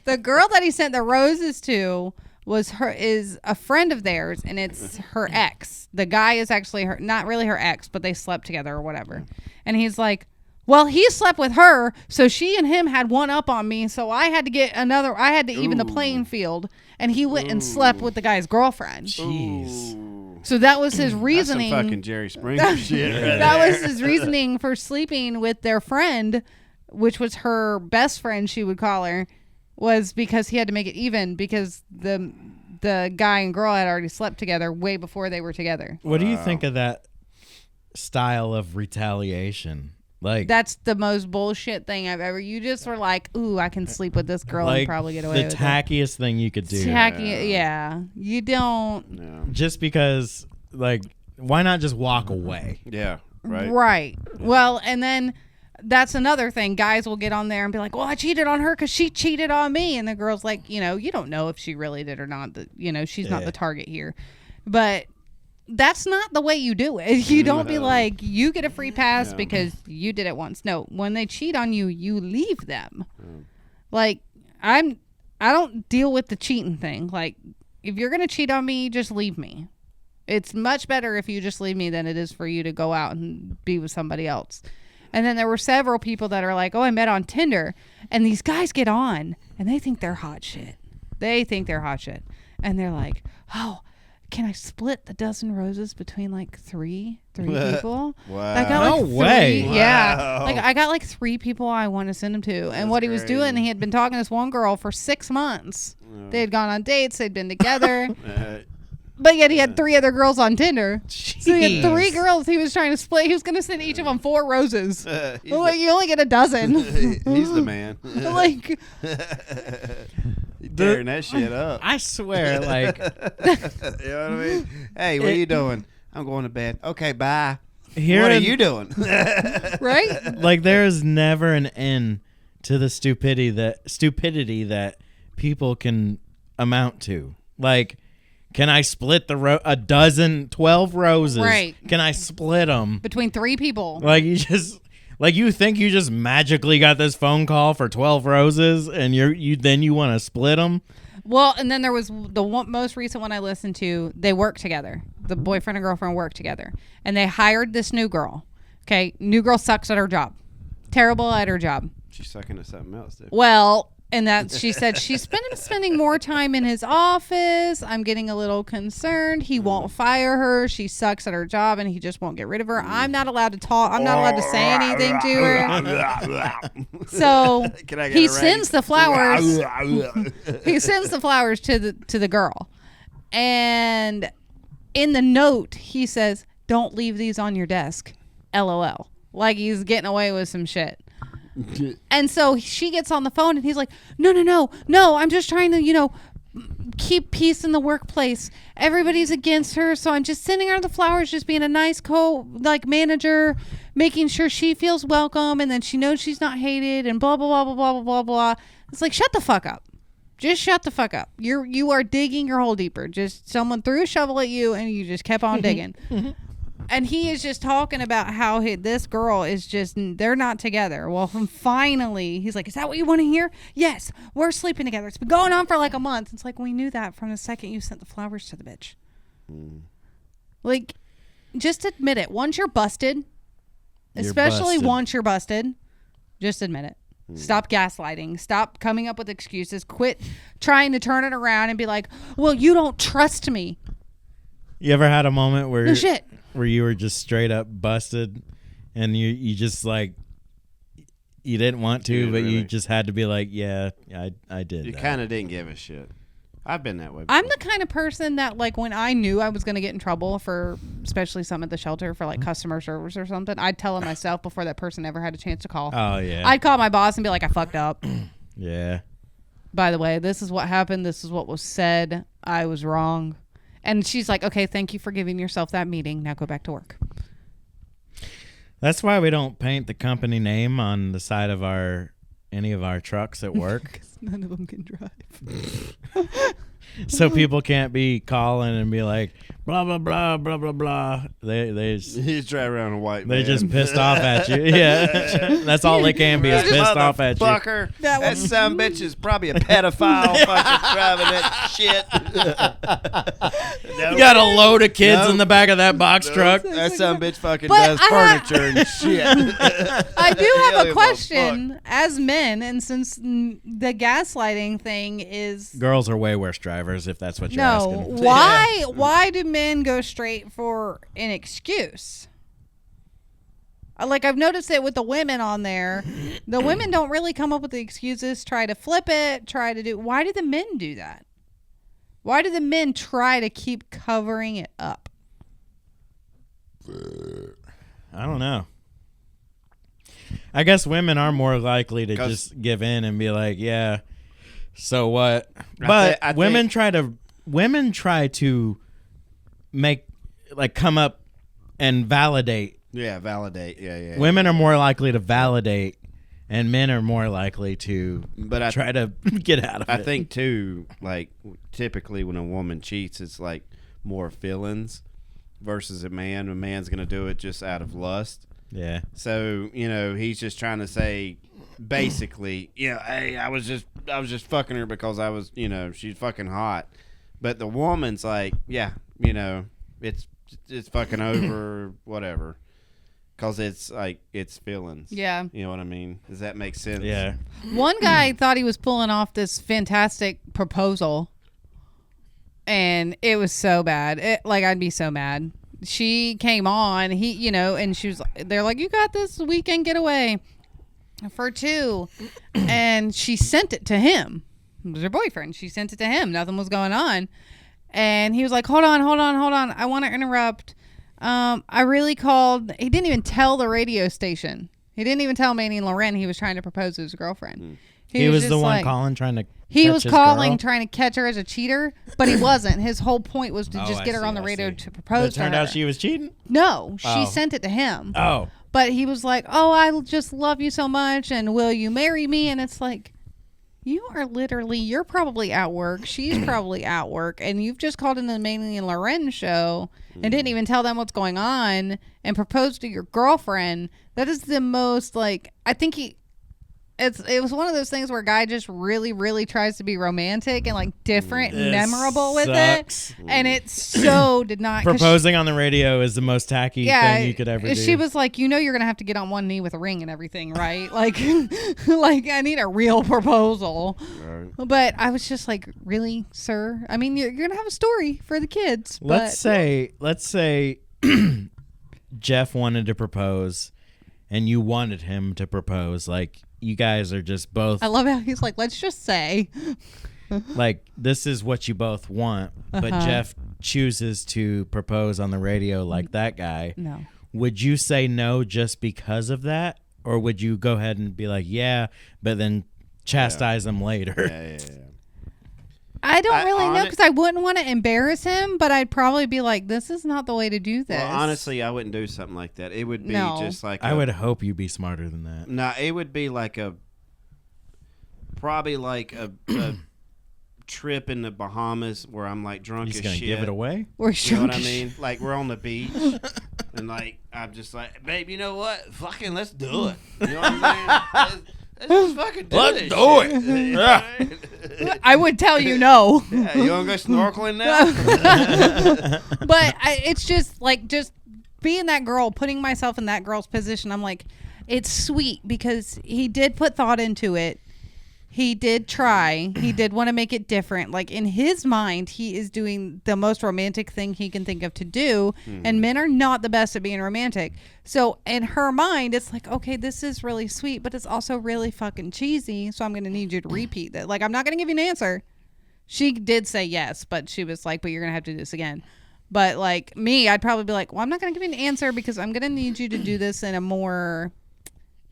the girl that he sent the roses to is a friend of theirs, and it's her ex. The guy is actually not really her ex, but they slept together or whatever. And he's like, well, he slept with her, so she and him had one up on me, so I had to get another. I had to even the playing field, and he went and slept with the guy's girlfriend. Jeez. So that was his That's some reasoning. fucking Jerry Springer shit. Right That there. was his reasoning for sleeping with their friend, which was her best friend, she would call her, was because he had to make it even because the guy and girl had already slept together way before they were together. What do you think of that style of retaliation? Like, That's the most bullshit thing I've ever. You just were like, ooh, I can sleep with this girl and probably get away the with it. tackiest thing you could do. Tacky, yeah. You don't. Yeah. Just because, like, why not just walk away? Yeah. Right. Right. Well, and then that's another thing. Guys will get on there and be like, well, I cheated on her because she cheated on me. And the girl's like, you don't know if she really did or not. She's not Yeah. the target here. But that's not the way you do it. You don't be like, you get a free pass because you did it once. No, when they cheat on you, you leave them. Like, I don't deal with the cheating thing. Like, if you're going to cheat on me, just leave me. It's much better if you just leave me than it is for you to go out and be with somebody else. And then there were several people that are like, oh, I met on Tinder. And these guys get on and they think they're hot shit. And they're like, oh, can I split the dozen roses between like three people? Wow. I got No like way. three, yeah. Wow. Like I got like 3 people I want to send them to. And what he was doing, he had been talking to this one girl for 6 months. They had gone on dates, they'd been together. But yet he had 3 other girls on Tinder. So he had 3 girls he was trying to split. He was going to send each of them 4 roses. He's, Well, like, you only get a dozen. he's the man. Like, He's tearing that shit up. I swear, like, You know what I mean? Hey, what are you doing? I'm going to bed. Okay, bye. here, What are you doing? right? like, there is never an end to the stupidity that people can amount to. Like, can I split 12 roses? Right. Can I split them? Between 3 people. Like, you just, Like, you think you just magically got this phone call for 12 roses and you want to split them? Well, and then there was the most recent one I listened to. They work together. The boyfriend and girlfriend work together. And they hired this new girl. Okay, new girl sucks at her job. Terrible at her job. She's sucking at something else, dude. Well, and that she said she's spending more time in his office. I'm getting a little concerned. He won't fire her. She sucks at her job, and he just won't get rid of her. I'm not allowed to talk. I'm not allowed to say anything to her. So Can I get he a raise? sends the flowers. He sends the flowers to the girl, and in the note he says, "Don't leave these on your desk." LOL. Like he's getting away with some shit. And so she gets on the phone and he's like, no, I'm just trying to, keep peace in the workplace. Everybody's against her, so I'm just sending her the flowers, just being a nice manager, making sure she feels welcome and then she knows she's not hated and blah, blah, blah, blah, blah, blah, blah. It's like, shut the fuck up. Just shut the fuck up. You are digging your hole deeper. Just someone threw a shovel at you and you just kept on digging. And he is just talking about how this girl is just, they're not together. Well, finally, he's like, is that what you want to hear? Yes, we're sleeping together. It's been going on for like a month. It's like, we knew that from the second you sent the flowers to the bitch. Like, just admit it. Once you're busted, especially busted. once you're busted, just admit it. Stop gaslighting. Stop coming up with excuses. Quit trying to turn it around and be like, well, you don't trust me. You ever had a moment where No shit. where you were just straight up busted and you just like you didn't want to, Dude, but you really? just had to be like, yeah, I did. You that. kind of didn't give a shit. I've been that way. I'm before. the kind of person that, like, when I knew I was going to get in trouble for, especially some at the shelter for, like, customer service or something, I'd tell it myself before that person ever had a chance to call. Oh yeah. I'd call my boss and be like, I fucked up. Yeah. By the way, this is what happened. This is what was said. I was wrong. And she's like, okay, thank you for giving yourself that meeting. Now go back to work. That's why we don't paint the company name on the side of any of our trucks at work. None of them can drive. So people can't be calling and be like, blah blah blah blah blah blah. They He's driving around a white they man. just pissed off at you. Yeah, that's all they can be is pissed off at you. Motherfucker. That That was- son of a bitch is probably a pedophile fucking driving that shit. You got a load of kids No. in the back of that box truck. That son of a bitch fucking But does I furniture and shit. I do Hell have give a question as men, and since the gaslighting thing is Girls are way worse drivers if that's what you're no, asking. why do men go straight for an excuse? Like, I've noticed it with the women on there. The women don't really come up with the excuses, try to flip it, why do the men do that? Why do the men try to keep covering it up? I don't know. I guess women are more likely to 'Cause- just give in and be like, yeah, so what? I But thi- I women think- try to make like come up and validate. Yeah, validate. Yeah. Women are more likely to validate, and men are more likely to But I try to get out of I it. think too, like typically when a woman cheats, it's like more feelings versus a man. A man's gonna do it just out of lust. Yeah. So he's just trying to say, basically, hey, I was just fucking her because I was, she's fucking hot. But the woman's like, yeah, it's fucking over, whatever. Because it's like, it's feelings. Yeah. You know what I mean? Does that make sense? Yeah. One guy thought he was pulling off this fantastic proposal, and it was so bad. I'd be so mad. She came on, and they're like, you got this weekend getaway for 2. And she sent it to him. It was her boyfriend. She sent it to him. Nothing was going on. And he was like, hold on. I want to interrupt. I really called. He didn't even tell the radio station. He didn't even tell Manny and Loren he was trying to propose to his girlfriend. He was just the one like- calling, trying to. He catch was his calling, girl. trying to catch her as a cheater, but he wasn't. His whole point was to Oh, just I get her see, on the I radio see. to But propose it to turned her. out she was cheating. No, she Oh. sent it to him. Oh. But he was like, "Oh, I just love you so much, and will you marry me?" And it's like, you're probably at work. She's probably at work. And you've just called into the Manny and Loren show and didn't even tell them what's going on and proposed to your girlfriend. That is the most, like, I think it was one of those things where a guy just really, really tries to be romantic and like different and This memorable with sucks. it. And it so did not. 'Cause Proposing on the radio is the most tacky thing you could ever do. She was like, you're going to have to get on one knee with a ring and everything, right? Like, like I need a real proposal. Right. But I was just like, really, sir? I mean, you're going to have a story for the kids. Let's say Jeff wanted to propose and you wanted him to propose. Like, you guys are just both I love how he's like, let's just say. like, this is what you both want, but Uh-huh. Jeff chooses to propose on the radio like that guy. No. Would you say no just because of that? Or would you go ahead and be like, yeah, but then chastise him later? Yeah. I don't really know hone- because I wouldn't want to embarrass him, but I'd probably be like, this is not the way to do this. Well, honestly, I wouldn't do something like that. It would be No. just like I would hope you be smarter than that. No, it would be like probably like a trip in the Bahamas where I'm like drunk He's as going to shit. give it away? We're You know what I drunk as mean? Like we're on the beach, and like I'm just like, babe, you know what? Fucking let's do it. You know what I'm saying? Let's just fucking do Let's this do shit. shit. I would tell you no. Yeah, you want to go snorkeling now? But it's just like just being that girl, putting myself in that girl's position. I'm like, it's sweet because he did put thought into it. He did try. He did want to make it different. Like in his mind, he is doing the most romantic thing he can think of to do. And men are not the best at being romantic. So in her mind, it's like, okay, this is really sweet, but it's also really fucking cheesy. So I'm going to need you to repeat that. Like, I'm not going to give you an answer. She did say yes, but she was like, but you're going to have to do this again. But like me, I'd probably be like, well, I'm not going to give you an answer because I'm going to need you to do this in a more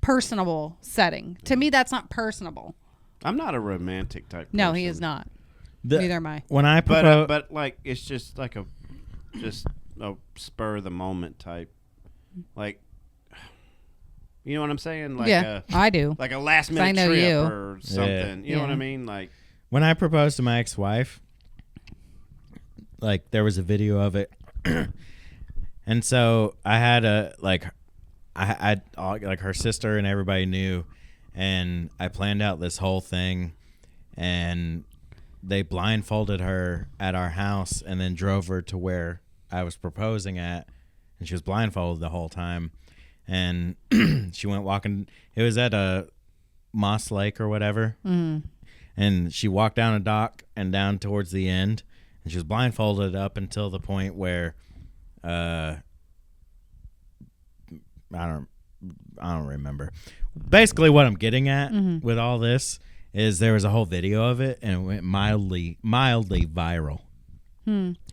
personable setting. To me, that's not personable. I'm not a romantic type. No, person. he is not. Neither am I. When I But propose, but like it's just like a spur of the moment type, like you know what I'm saying? Like Yeah, I do. like a last I minute know trip you. or something. You know what I Yeah. mean? Like when I proposed to my ex-wife, like there was a video of it, and so I had I like her sister and everybody knew, and I planned out this whole thing, and they blindfolded her at our house and then drove her to where I was proposing at, and she was blindfolded the whole time, and she went walking. It was at a Moss Lake or whatever. And she walked down a dock and down towards the end, and she was blindfolded up until the point where, I don't remember. Basically, what I'm getting at with all this is there was a whole video of it, and it went mildly viral.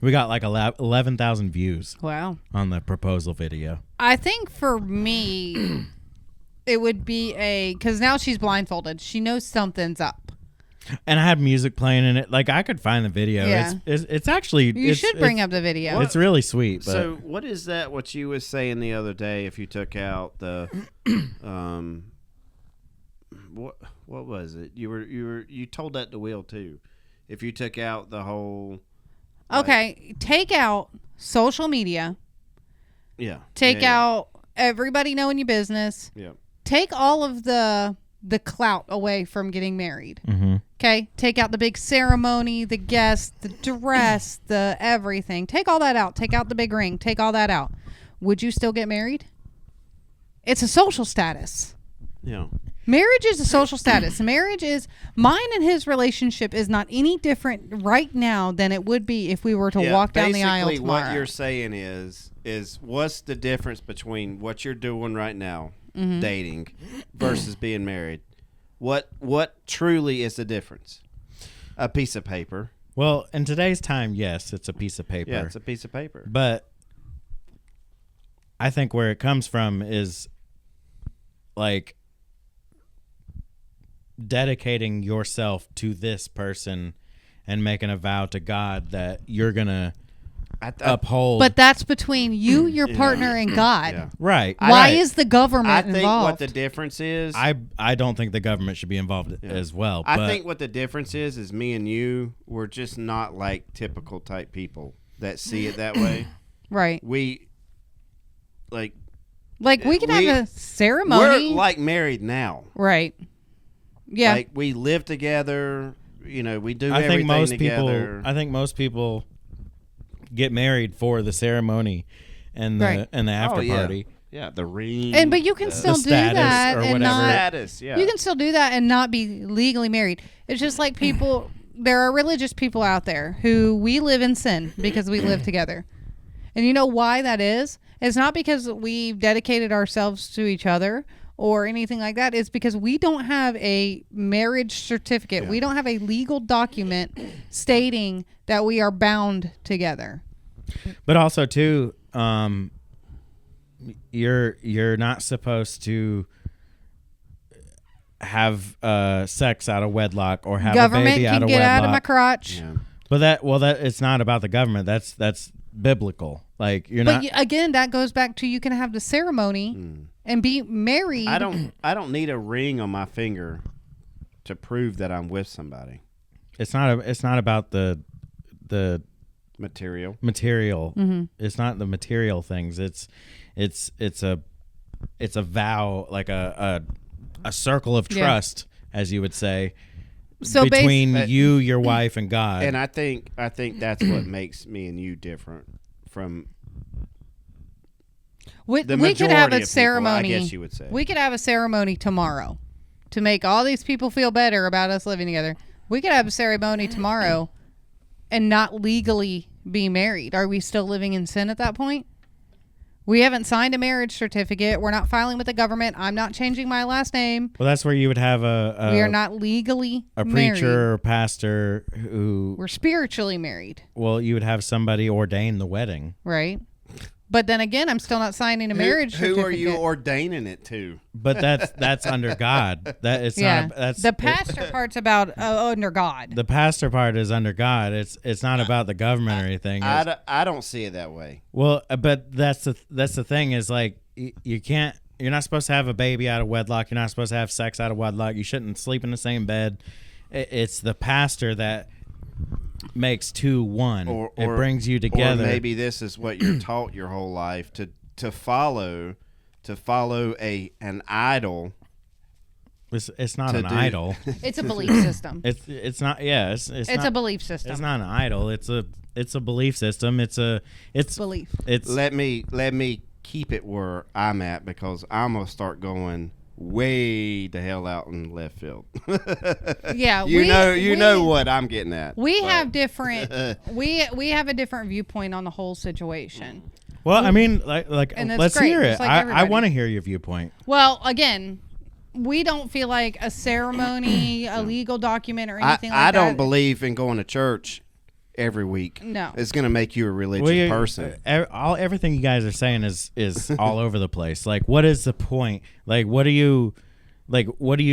We got like 11,000 views Wow. on the proposal video. I think for me, it would be because now she's blindfolded. She knows something's up. And I had music playing in it. Like I could find the video. Yeah. It's actually You should bring up the video. It's really sweet. But so. What is that? What you was saying the other day? If you took out the, what was it? You told that to Will too. If you took out the whole. Okay, take out social media. Yeah. Take yeah, out everybody knowing your business. Yeah. Take all of the clout away from getting married. Okay? Take out the big ceremony, the guests, the dress, the everything. Take all that out. Take out the big ring. Take all that out. Would you still get married? It's a social status. Yeah. Marriage is a social status. Marriage is mine and his relationship is not any different right now than it would be if we were to walk down the aisle Basically, tomorrow. what you're saying is what's the difference between what you're doing right now, Mm-hmm. dating, versus being married? What truly is the difference? A piece of paper. well, in today's time, yes, it's a piece of paper. Yeah, it's a piece of paper. But I think where it comes from is like dedicating yourself to this person and making a vow to God that you're going to uphold. But that's between you, your partner, and God. Yeah. right. I- Why right. is the government I think involved? what the difference is. I don't think the government should be involved as well. I but think what the difference is me and you, we're just not like typical type people that see it that way. Right. We, like, Like we could we- have a ceremony. we're like married now. Right. Yeah. Like we live together. You know, we do I everything think most together. people. I think most people get married for the ceremony and the Right. and the after Oh, yeah. party. Yeah, the ring. and but you can the still do status that or and whatever. not. status. Yeah, You can still do that and not be legally married. It's just like people. There are religious people out there who we live in sin because we live together. And you know why that is? It's not because we've dedicated ourselves to each other or anything like that. It's because we don't have a marriage certificate. Yeah. We don't have a legal document stating that we are bound together. But also too, you're not supposed to have sex out of wedlock or have a Government baby out can of get wedlock. out of my crotch. Yeah. But that it's not about the government. That's biblical. Like you're But not. again, that goes back to you can have the ceremony and be married. I don't need a ring on my finger to prove that I'm with somebody. It's not about the Material. material. Mm-hmm. It's not the material things. It's a vow, like a circle of Yeah. trust, as you would say, So between basi- you, your wife, and God. And I think that's what makes me and you different from We the could majority have a of people, ceremony. I guess you would say. We could have a ceremony tomorrow to make all these people feel better about us living together. We could have a ceremony tomorrow and not legally be married. Are we still living in sin at that point? We haven't signed a marriage certificate. We're not filing with the government. I'm not changing my last name. Well, that's where you would have We are not legally a married. preacher or pastor who. We're spiritually married, Well, you would have somebody ordain the wedding. right? But then again, I'm still not signing a marriage who certificate. are you ordaining it to? But that's under God. That it's Yeah. not. That's the pastor part's about under God. The pastor part is under God. It's not about the government or anything. It's- I don't see it that way. Well, but that's the thing is like you can't. You're not supposed to have a baby out of wedlock. You're not supposed to have sex out of wedlock. You shouldn't sleep in the same bed. It's the pastor that makes two one. It brings you together. Or maybe this is what you're taught your whole life to follow an idol. It's not to an do. idol. It's a belief system. It's not. Yeah. It's It's not, a belief system. It's not an idol. It's a belief system. It's Belief. It's Let me keep it where I'm at because I'm gonna start going way the hell out in left field. Yeah, you know what I'm getting at. We But- have different. we have a different viewpoint on the whole situation. well. I mean, like And that's let's great, hear it. just like I everybody. want to hear your viewpoint. Well, again, we don't feel like a ceremony, a legal document, or anything like I that. don't believe in going to church every week. No. It's gonna make you a religious Well, you- person. Everything you guys are saying is all over the place. Like, what is the point? Like, what are you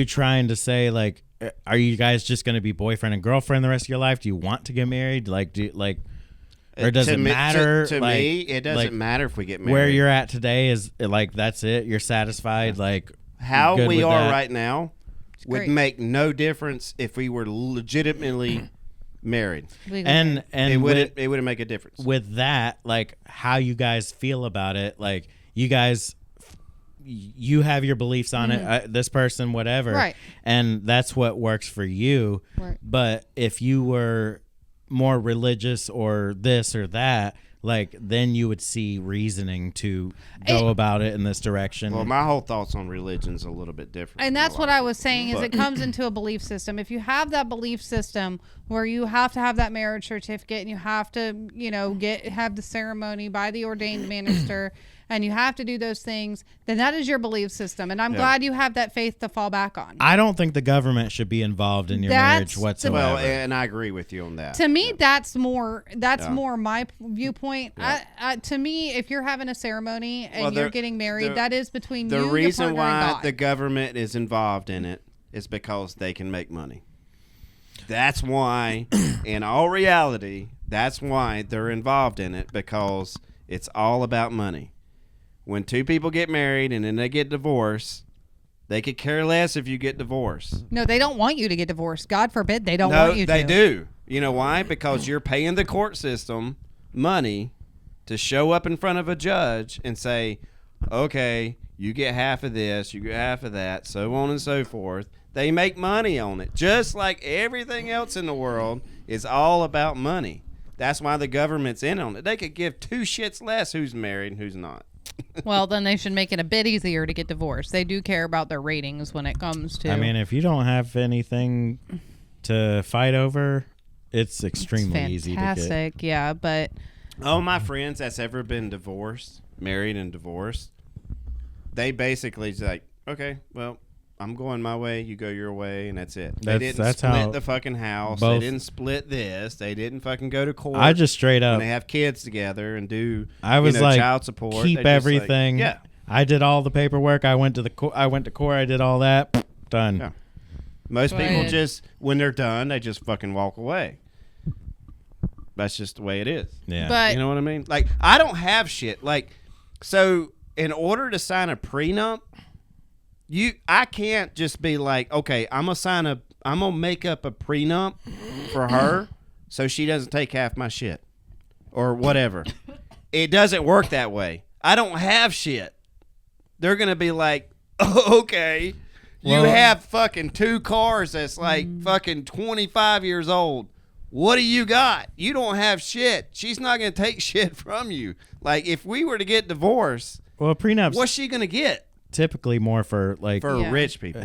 trying to say? Like, are you guys just going to be boyfriend and girlfriend the rest of your life? Do you want to get married? Like, or does To it me- matter? To like, me, it doesn't like, matter if we get married. where you're at today is like that's it. You're satisfied. Like How good we with are that? right now would great. make no difference if we were legitimately married. Legal And It wouldn't make a difference. with that, like how you guys feel about it, like you guys you have your beliefs on it, this person, whatever, Right. and that's what works for you. Right. But if you were more religious or this or that, like then you would see reasoning to go about it in this direction. Well, my whole thoughts on religion's a little bit different. And from that's a what lot I of was saying is But- it comes into a belief system. If you have that belief system where you have to have that marriage certificate and you have to, have the ceremony by the ordained minister and you have to do those things, then that is your belief system. And I'm glad you have that faith to fall back on. I don't think the government should be involved in your marriage That's the- whatsoever. Well, and I agree with you on that. To me, that's more my viewpoint. To me, if you're having a ceremony and Well, you're the- getting married, the- that is between The you, reason your partner, and why God. the government is involved in it is because they can make money. That's why, in all reality, That's why they're involved in it, because it's all about money. When two people get married and then they get divorced, they could care less if you get divorced. No, they don't want you to get divorced. God forbid they don't No, want you to. they do. You know why? Because you're paying the court system money to show up in front of a judge and say, okay, you get half of this, you get half of that, so on and so forth. They make money on it. Just like everything else in the world is all about money. That's why the government's in on it. They could give two shits less who's married and who's not. Well, then they should make it a bit easier to get divorced. They do care about their ratings when it comes to. I mean, if you don't have anything to fight over, it's extremely easy to get. Fantastic, yeah, but All my friends that's ever been divorced, married and divorced, they basically just like, okay, well, I'm going my way, you go your way, and that's it. They didn't that's how split the fucking house. They both- didn't split this. They didn't fucking go to court. I just straight and up, they have kids together and do I was like, child support. keep They just, like, everything. yeah. I did all the paperwork. I went to I went to court. I did all that. Done. Yeah. Most people But- just, when they're done, they just fucking walk away. That's just the way it is. Yeah. but You know what I mean? Like, I don't have shit. Like, so in order to sign a prenup, I can't just be like, okay, I'm gonna make up a prenup for her so she doesn't take half my shit or whatever. It doesn't work that way. I don't have shit. They're gonna be like, okay, you Well- have fucking 2 cars that's like fucking 25 years old. What do you got? You don't have shit. She's not going to take shit from you. Like, if we were to get divorced, Well, prenups what's she going to get? typically more for like For Yeah. rich people.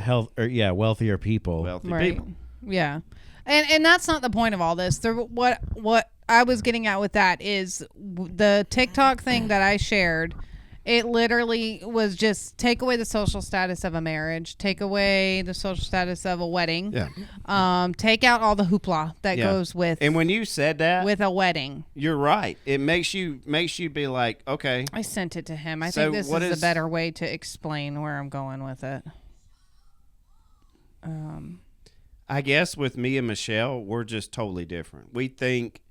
wealthier people. Wealthy right, people. yeah, and that's not the point of all this. What I was getting at with that is the TikTok thing that I shared. It literally was just take away the social status of a marriage, take away the social status of a wedding, Yeah. take out all the hoopla that Yeah. goes with And when you said that, a wedding. you're right. It makes you be like, okay, I sent it to him. I So think this what is is- a better way to explain where I'm going with it. I guess with me and Michelle, we're just totally different. We think,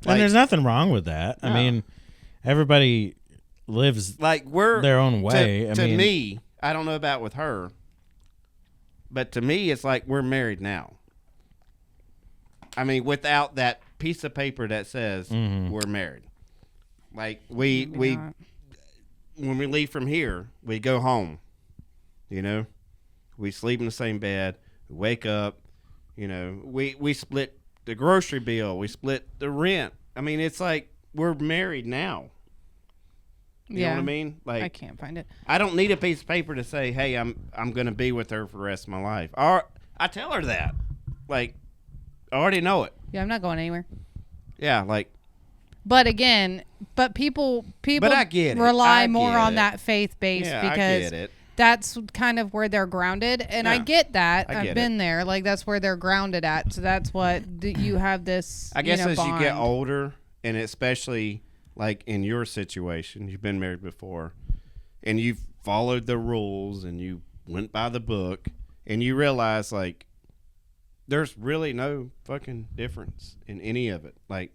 And there's nothing wrong with that. I No. mean, everybody lives like we're their own way. To I mean, me, I don't know about with her, but to me, it's like we're married now. I mean, without that piece of paper that says we're married. Like we not. when we leave from here, we go home. You know, we sleep in the same bed. We wake up. You know, we split the grocery bill. We split the rent. I mean, it's like we're married now. You know what I mean? Like I can't find it. I don't need a piece of paper to say, "Hey, I'm going to be with her for the rest of my life." Or I tell her that. Like I already know it. Yeah, I'm not going anywhere. Yeah, like But again, people But I get it. rely I more get on it. that faith base yeah, because I get it. that's kind of where they're grounded, and I Yeah, get that. I I've get been there. Like that's where they're grounded at. So that's what you have this. I guess as you get bond. older, and especially like in your situation, you've been married before, and you've followed the rules, and you went by the book, and you realize like there's really no fucking difference in any of it. Like,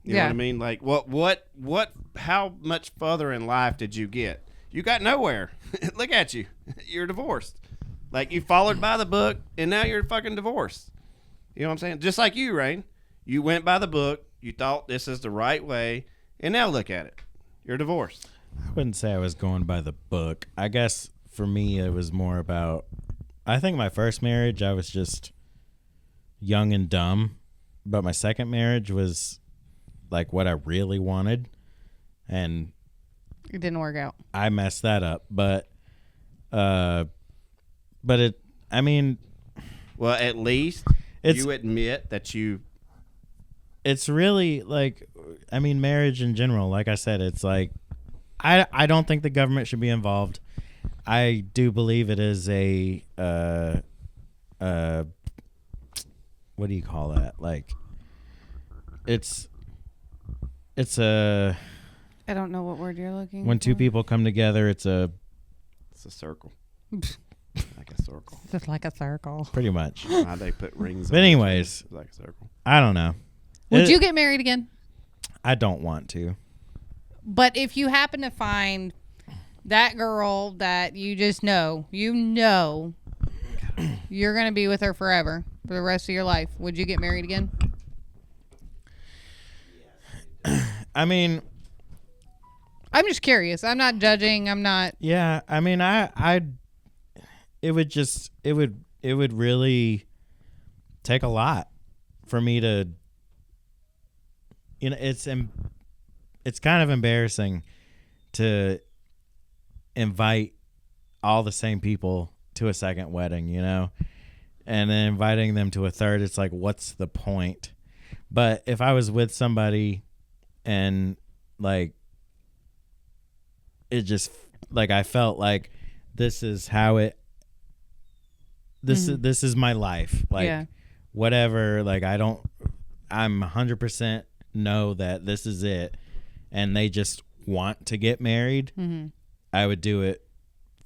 you know what I mean? Like, what, how much further in life did you get? You got nowhere. Look at you. You're divorced. Like, you followed by the book, and now you're fucking divorced. You know what I'm saying? Just like you, Rain. You went by the book. You thought this is the right way, and now look at it. You're divorced. I wouldn't say I was going by the book. I guess for me, it was more about. I think my first marriage, I was just young and dumb, but my second marriage was like what I really wanted, and It didn't work out. I messed that up. But it. I mean, Well, at least It's- you admit that you. it's really like, I mean, marriage in general. Like I said, it's like I don't think the government should be involved. I do believe it is a what do you call that? Like it's a I don't know what word you're looking. when two for. people come together, it's a It's a circle. Like a circle. Just like a circle. pretty much. Why they put rings But on it. anyways. It's like a circle. I don't know. Would you get married again? I don't want to. But if you happen to find that girl that you just know, you're going to be with her forever for the rest of your life, would you get married again? I mean, I'm just curious. I'm not judging. I'm not. yeah. I mean, it would really take a lot for me to, it's kind of embarrassing to invite all the same people to a second wedding, and then inviting them to a third. It's like, what's the point? But if I was with somebody and like, it just like, I felt like this is how this is my life. Like, Yeah. whatever, like I'm 100% know that this is it, and they just want to get married, I would do it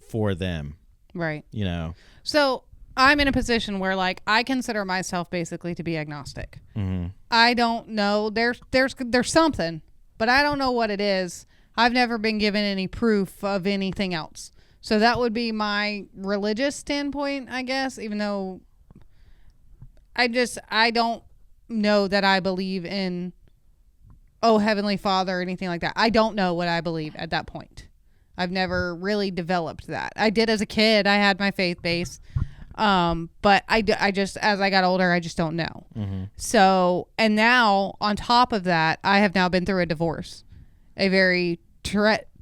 for them, Right. So I'm in a position where like I consider myself basically to be agnostic. I don't know. There's something, but I don't know what it is. I've never been given any proof of anything else. So that would be my religious standpoint, I guess, even though I don't know that I believe in, Heavenly Father or anything like that. I don't know what I believe at that point. I've never really developed that. I did as a kid. I had my faith base. But I just, as I got older, I just don't know. So, and now on top of that, I have now been through a divorce, a very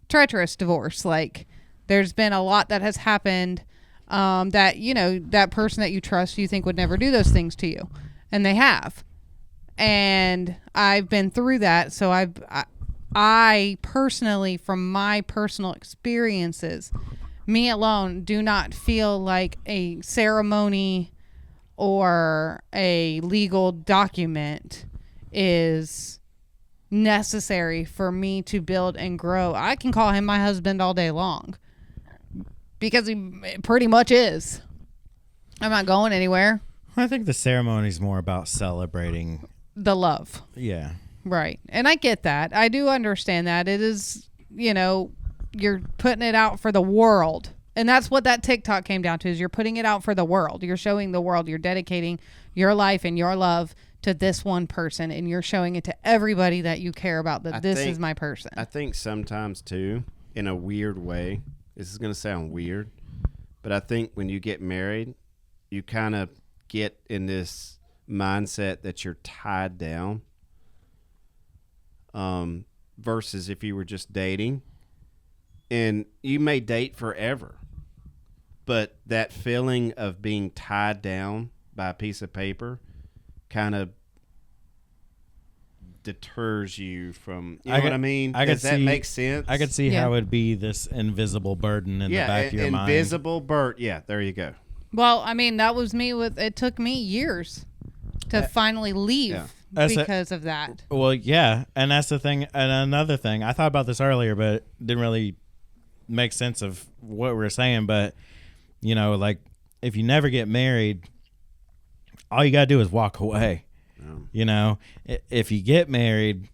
treacherous divorce. Like there's been a lot that has happened, that, that person that you trust, you think would never do those things to you. And they have. And I've been through that. So I personally, from my personal experiences, me alone, do not feel like a ceremony or a legal document is necessary for me to build and grow. I can call him my husband all day long because he pretty much is. I'm not going anywhere. I think the ceremony is more about celebrating. The love. Yeah. Right. And I get that. I do understand that. It is, you're putting it out for the world. And that's what that TikTok came down to, is you're putting it out for the world. You're showing the world. You're dedicating your life and your love to this one person. And you're showing it to everybody that you care about, that this is my person. I think sometimes, too, in a weird way, this is going to sound weird, but I think when you get married, you kind of get in this mindset that you're tied down, versus if you were just dating. And you may date forever, but that feeling of being tied down by a piece of paper kind of deters you from, what I mean? Does that make sense? I could see how it would be this invisible burden in the back of your mind. Invisible burden. Yeah, there you go. Well, I mean, that was me it took me years to finally leave because of that. Well, yeah. And that's the thing. And another thing, I thought about this earlier, but it didn't really make sense of what we were saying. But, like if you never get married, all you got to do is walk away. If you get married,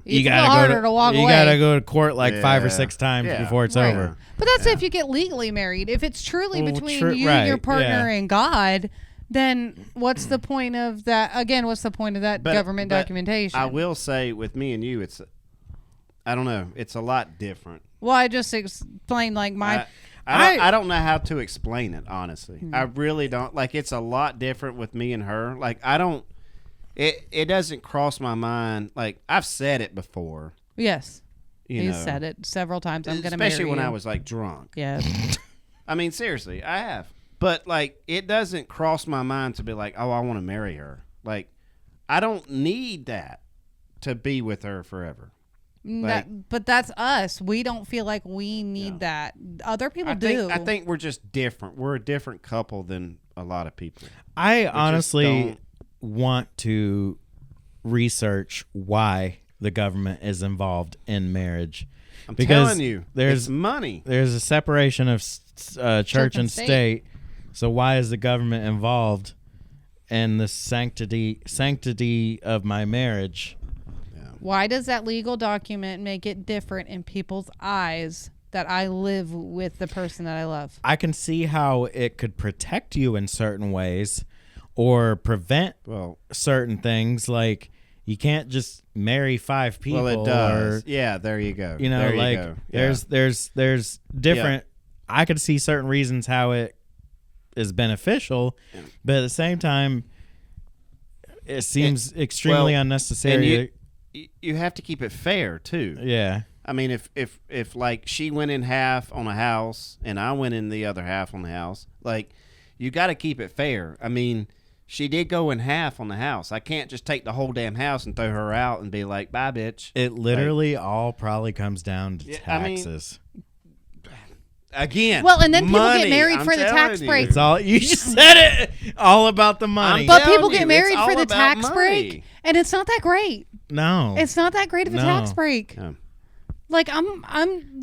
you got to walk away. You got to go to court like 5 or 6 times before it's over. But that's if you get legally married. If it's truly between you and your partner and God, then what's the point of that? Again, what's the point of that government documentation? I will say with me and you, I don't know. It's a lot different. Well, I just explained like my... I don't know how to explain it, honestly. I really don't. Like, it's a lot different with me and her. Like, I don't... It doesn't cross my mind. Like, I've said it before. Yes. He's said it several times. I'm going to marry you. Especially when I was, like, drunk. Yeah. I mean, seriously, I have. But, like, it doesn't cross my mind to be like, oh, I want to marry her. Like, I don't need that to be with her forever. But that's us. We don't feel like we need that. Other people do. I think we're just different. We're a different couple than a lot of people. I honestly want to research why the government is involved in marriage. I'm telling you, it's money. There's a separation of church and state. So why is the government involved? and the sanctity of my marriage. Why does that legal document make it different in people's eyes that I live with the person that I love? I can see how it could protect you in certain ways or prevent certain things. Like you can't just marry 5 people. Well, it does. Or, yeah, there you go. you know, there like you go. Yeah. there's different. I could see certain reasons how it is beneficial, but at the same time, it seems extremely unnecessary. And you have to keep it fair too. Yeah. I mean, if like she went in half on a house and I went in the other half on the house, like you got to keep it fair. I mean, she did go in half on the house. I can't just take the whole damn house and throw her out and be like, bye, bitch. It literally all probably comes down to taxes. Again, Well, and then people money, get married I'm for the telling tax you. break. It's all you just said it. All about the money. But telling people you, get married it's for all the about tax money. break, and it's not that great. No. It's not that great of a No. tax break. Yeah. Like I'm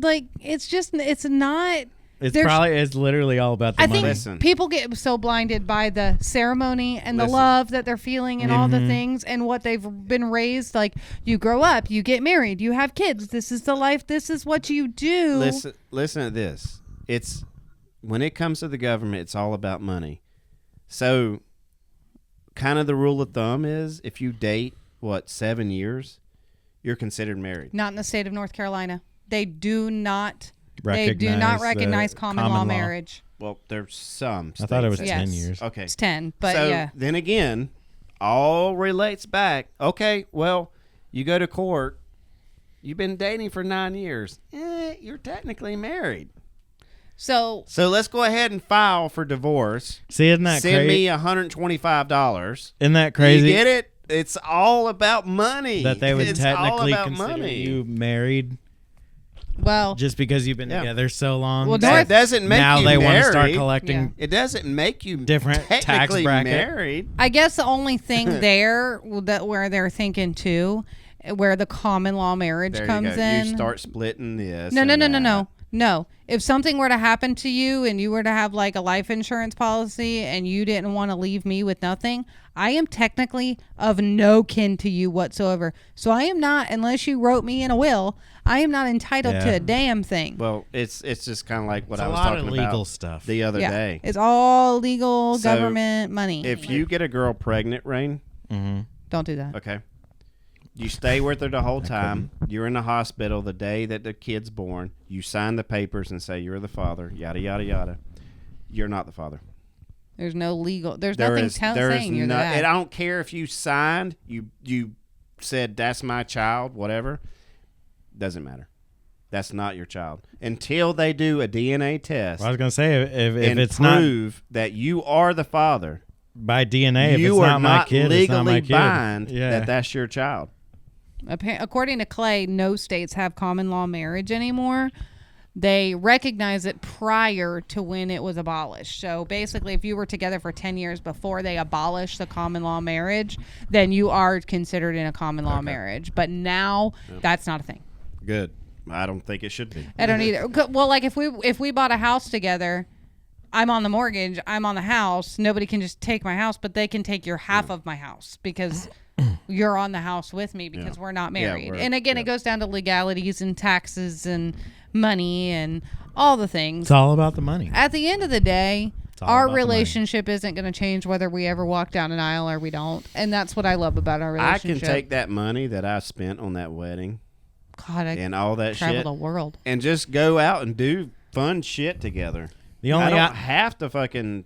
like it's not. It's literally all about the I money. think Listen. people get so blinded by the ceremony and the Listen. love that they're feeling and all the things and what they've been raised. Like you grow up, you get married, you have kids. This is the life. This is what you do. Listen to this. It's when it comes to the government, it's all about money. So, kind of the rule of thumb is if you date 7 years, you're considered married. Not in the state of North Carolina. They do not. They do Recognize not the recognize common law marriage. Well, there's some. I thought it was states Yes. 10 years. Okay. It's 10, but so yeah. then again, all relates back. Okay, well, you go to court. You've been dating for 9 years. You're technically married. So So let's go ahead and file for divorce. See, isn't that Send crazy? me $125. Isn't that crazy? You get it? It's all about money. That they would It's all technically about consider money. you married well, just because you've been Yeah. together so long. Well, That North- doesn't make now you they married. want to start collecting. Yeah. It doesn't make you Different tax technically bracket. married. I guess the only thing there that where they're thinking too, where the common law marriage There comes you go. in. You start splitting this. No. and No. If something were to happen to you and you were to have like a life insurance policy and you didn't want to leave me with nothing, I am technically of no kin to you whatsoever. So I am not, unless you wrote me in a will, I am not entitled to Yeah. a damn thing. Well, it's just kind of like what It's I a was lot of talking legal about stuff. the other Yeah. day. It's all legal So, government money. If you get a girl pregnant, Rain, Don't do that. okay, you stay with her the whole time. You're in the hospital the day that the kid's born. You sign the papers and say you're the father. Yada yada yada. You're not the father. There's no legal. There's There nothing is saying you're the dad. and I don't care if you signed. You said that's my child. Whatever. Doesn't matter. That's not your child until they do a DNA test I was gonna say if and it's not prove that you are the father. by DNA, if You it's are not my kid, it's not my legally kid. bound Yeah. that that's your child. According to Clay, no states have common law marriage anymore. They recognize it prior to when it was abolished. So basically, if you were together for 10 years before they abolished the common law marriage, then you are considered in a common law marriage. But now, that's not a thing. Good. I don't think it should be. I don't either. Well, like if we bought a house together, I'm on the mortgage, I'm on the house. Nobody can just take my house, but they can take your half of my house because you're on the house with me because we're not married. we're- And again, it goes down to legalities and taxes and money and all the things. It's all about the money. At the end of the day, all our about the money. relationship isn't going to change whether we ever walk down an aisle or we don't. And that's what I love about our I relationship. can take that money that I spent on that wedding God, I and all that travel shit the world. and just go out and do fun shit together. The only I don't have to fucking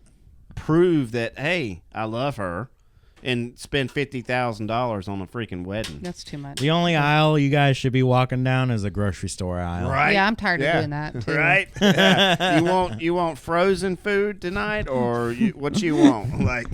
prove that, hey, I love her and spend $50,000 on a freaking wedding. That's too much. the only aisle you guys should be walking down is a grocery store aisle. Right? Yeah, I'm tired of doing that, too. Right? Yeah. You want frozen food tonight, or what you want? Like,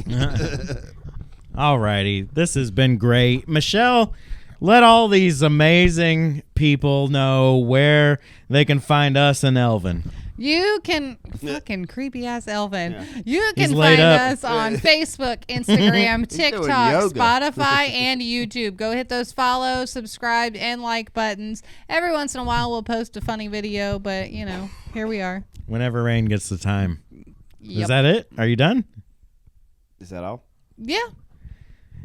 Alrighty, this has been great. Michelle, let all these amazing people know where they can find us in Elvin. You can fucking creepy ass Elvin. You He's can laid find up. us on Facebook, Instagram, doing TikTok, yoga. Spotify, and YouTube. Go hit those follow, subscribe, and like buttons. Every once in a while, we'll post a funny video, but you know, here we are. Whenever Rain gets the time. Yep. Is that it? Are you done? is that all? Yeah.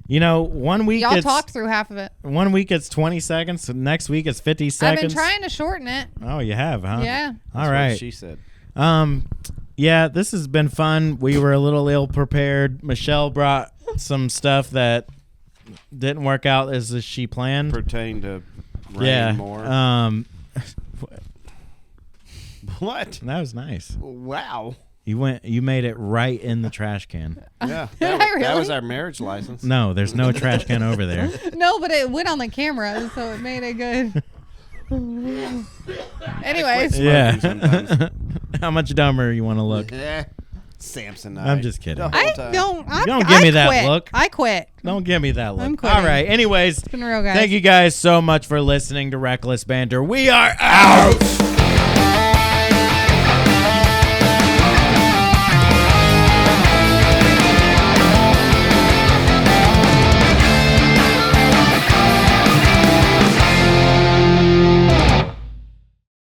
You know, one week Y'all it's talked through half of it. 1 week it's 20 seconds. Next week it's 50 I've seconds. been trying to shorten it. Oh, you have, huh? Yeah. All That's what right. she said. Yeah, this has been fun. We were a little ill prepared. Michelle brought some stuff that didn't work out as she planned. Pertain to rain Yeah. more. What? That was nice. Wow. You made it right in the trash can. Yeah. Did I That really? was our marriage license. No, there's no trash can over there. No, but it went on the camera, so it made it good. Anyways, Smoking sometimes. Yeah. How much dumber you want to look? Samson. I'm just kidding. The whole I time. don't. Don't give me that quit. look. I quit. Don't give me that look. I'm quitting. All right. Anyways, It's been real, guys. thank you guys so much for listening to Reckless Banter. We are out.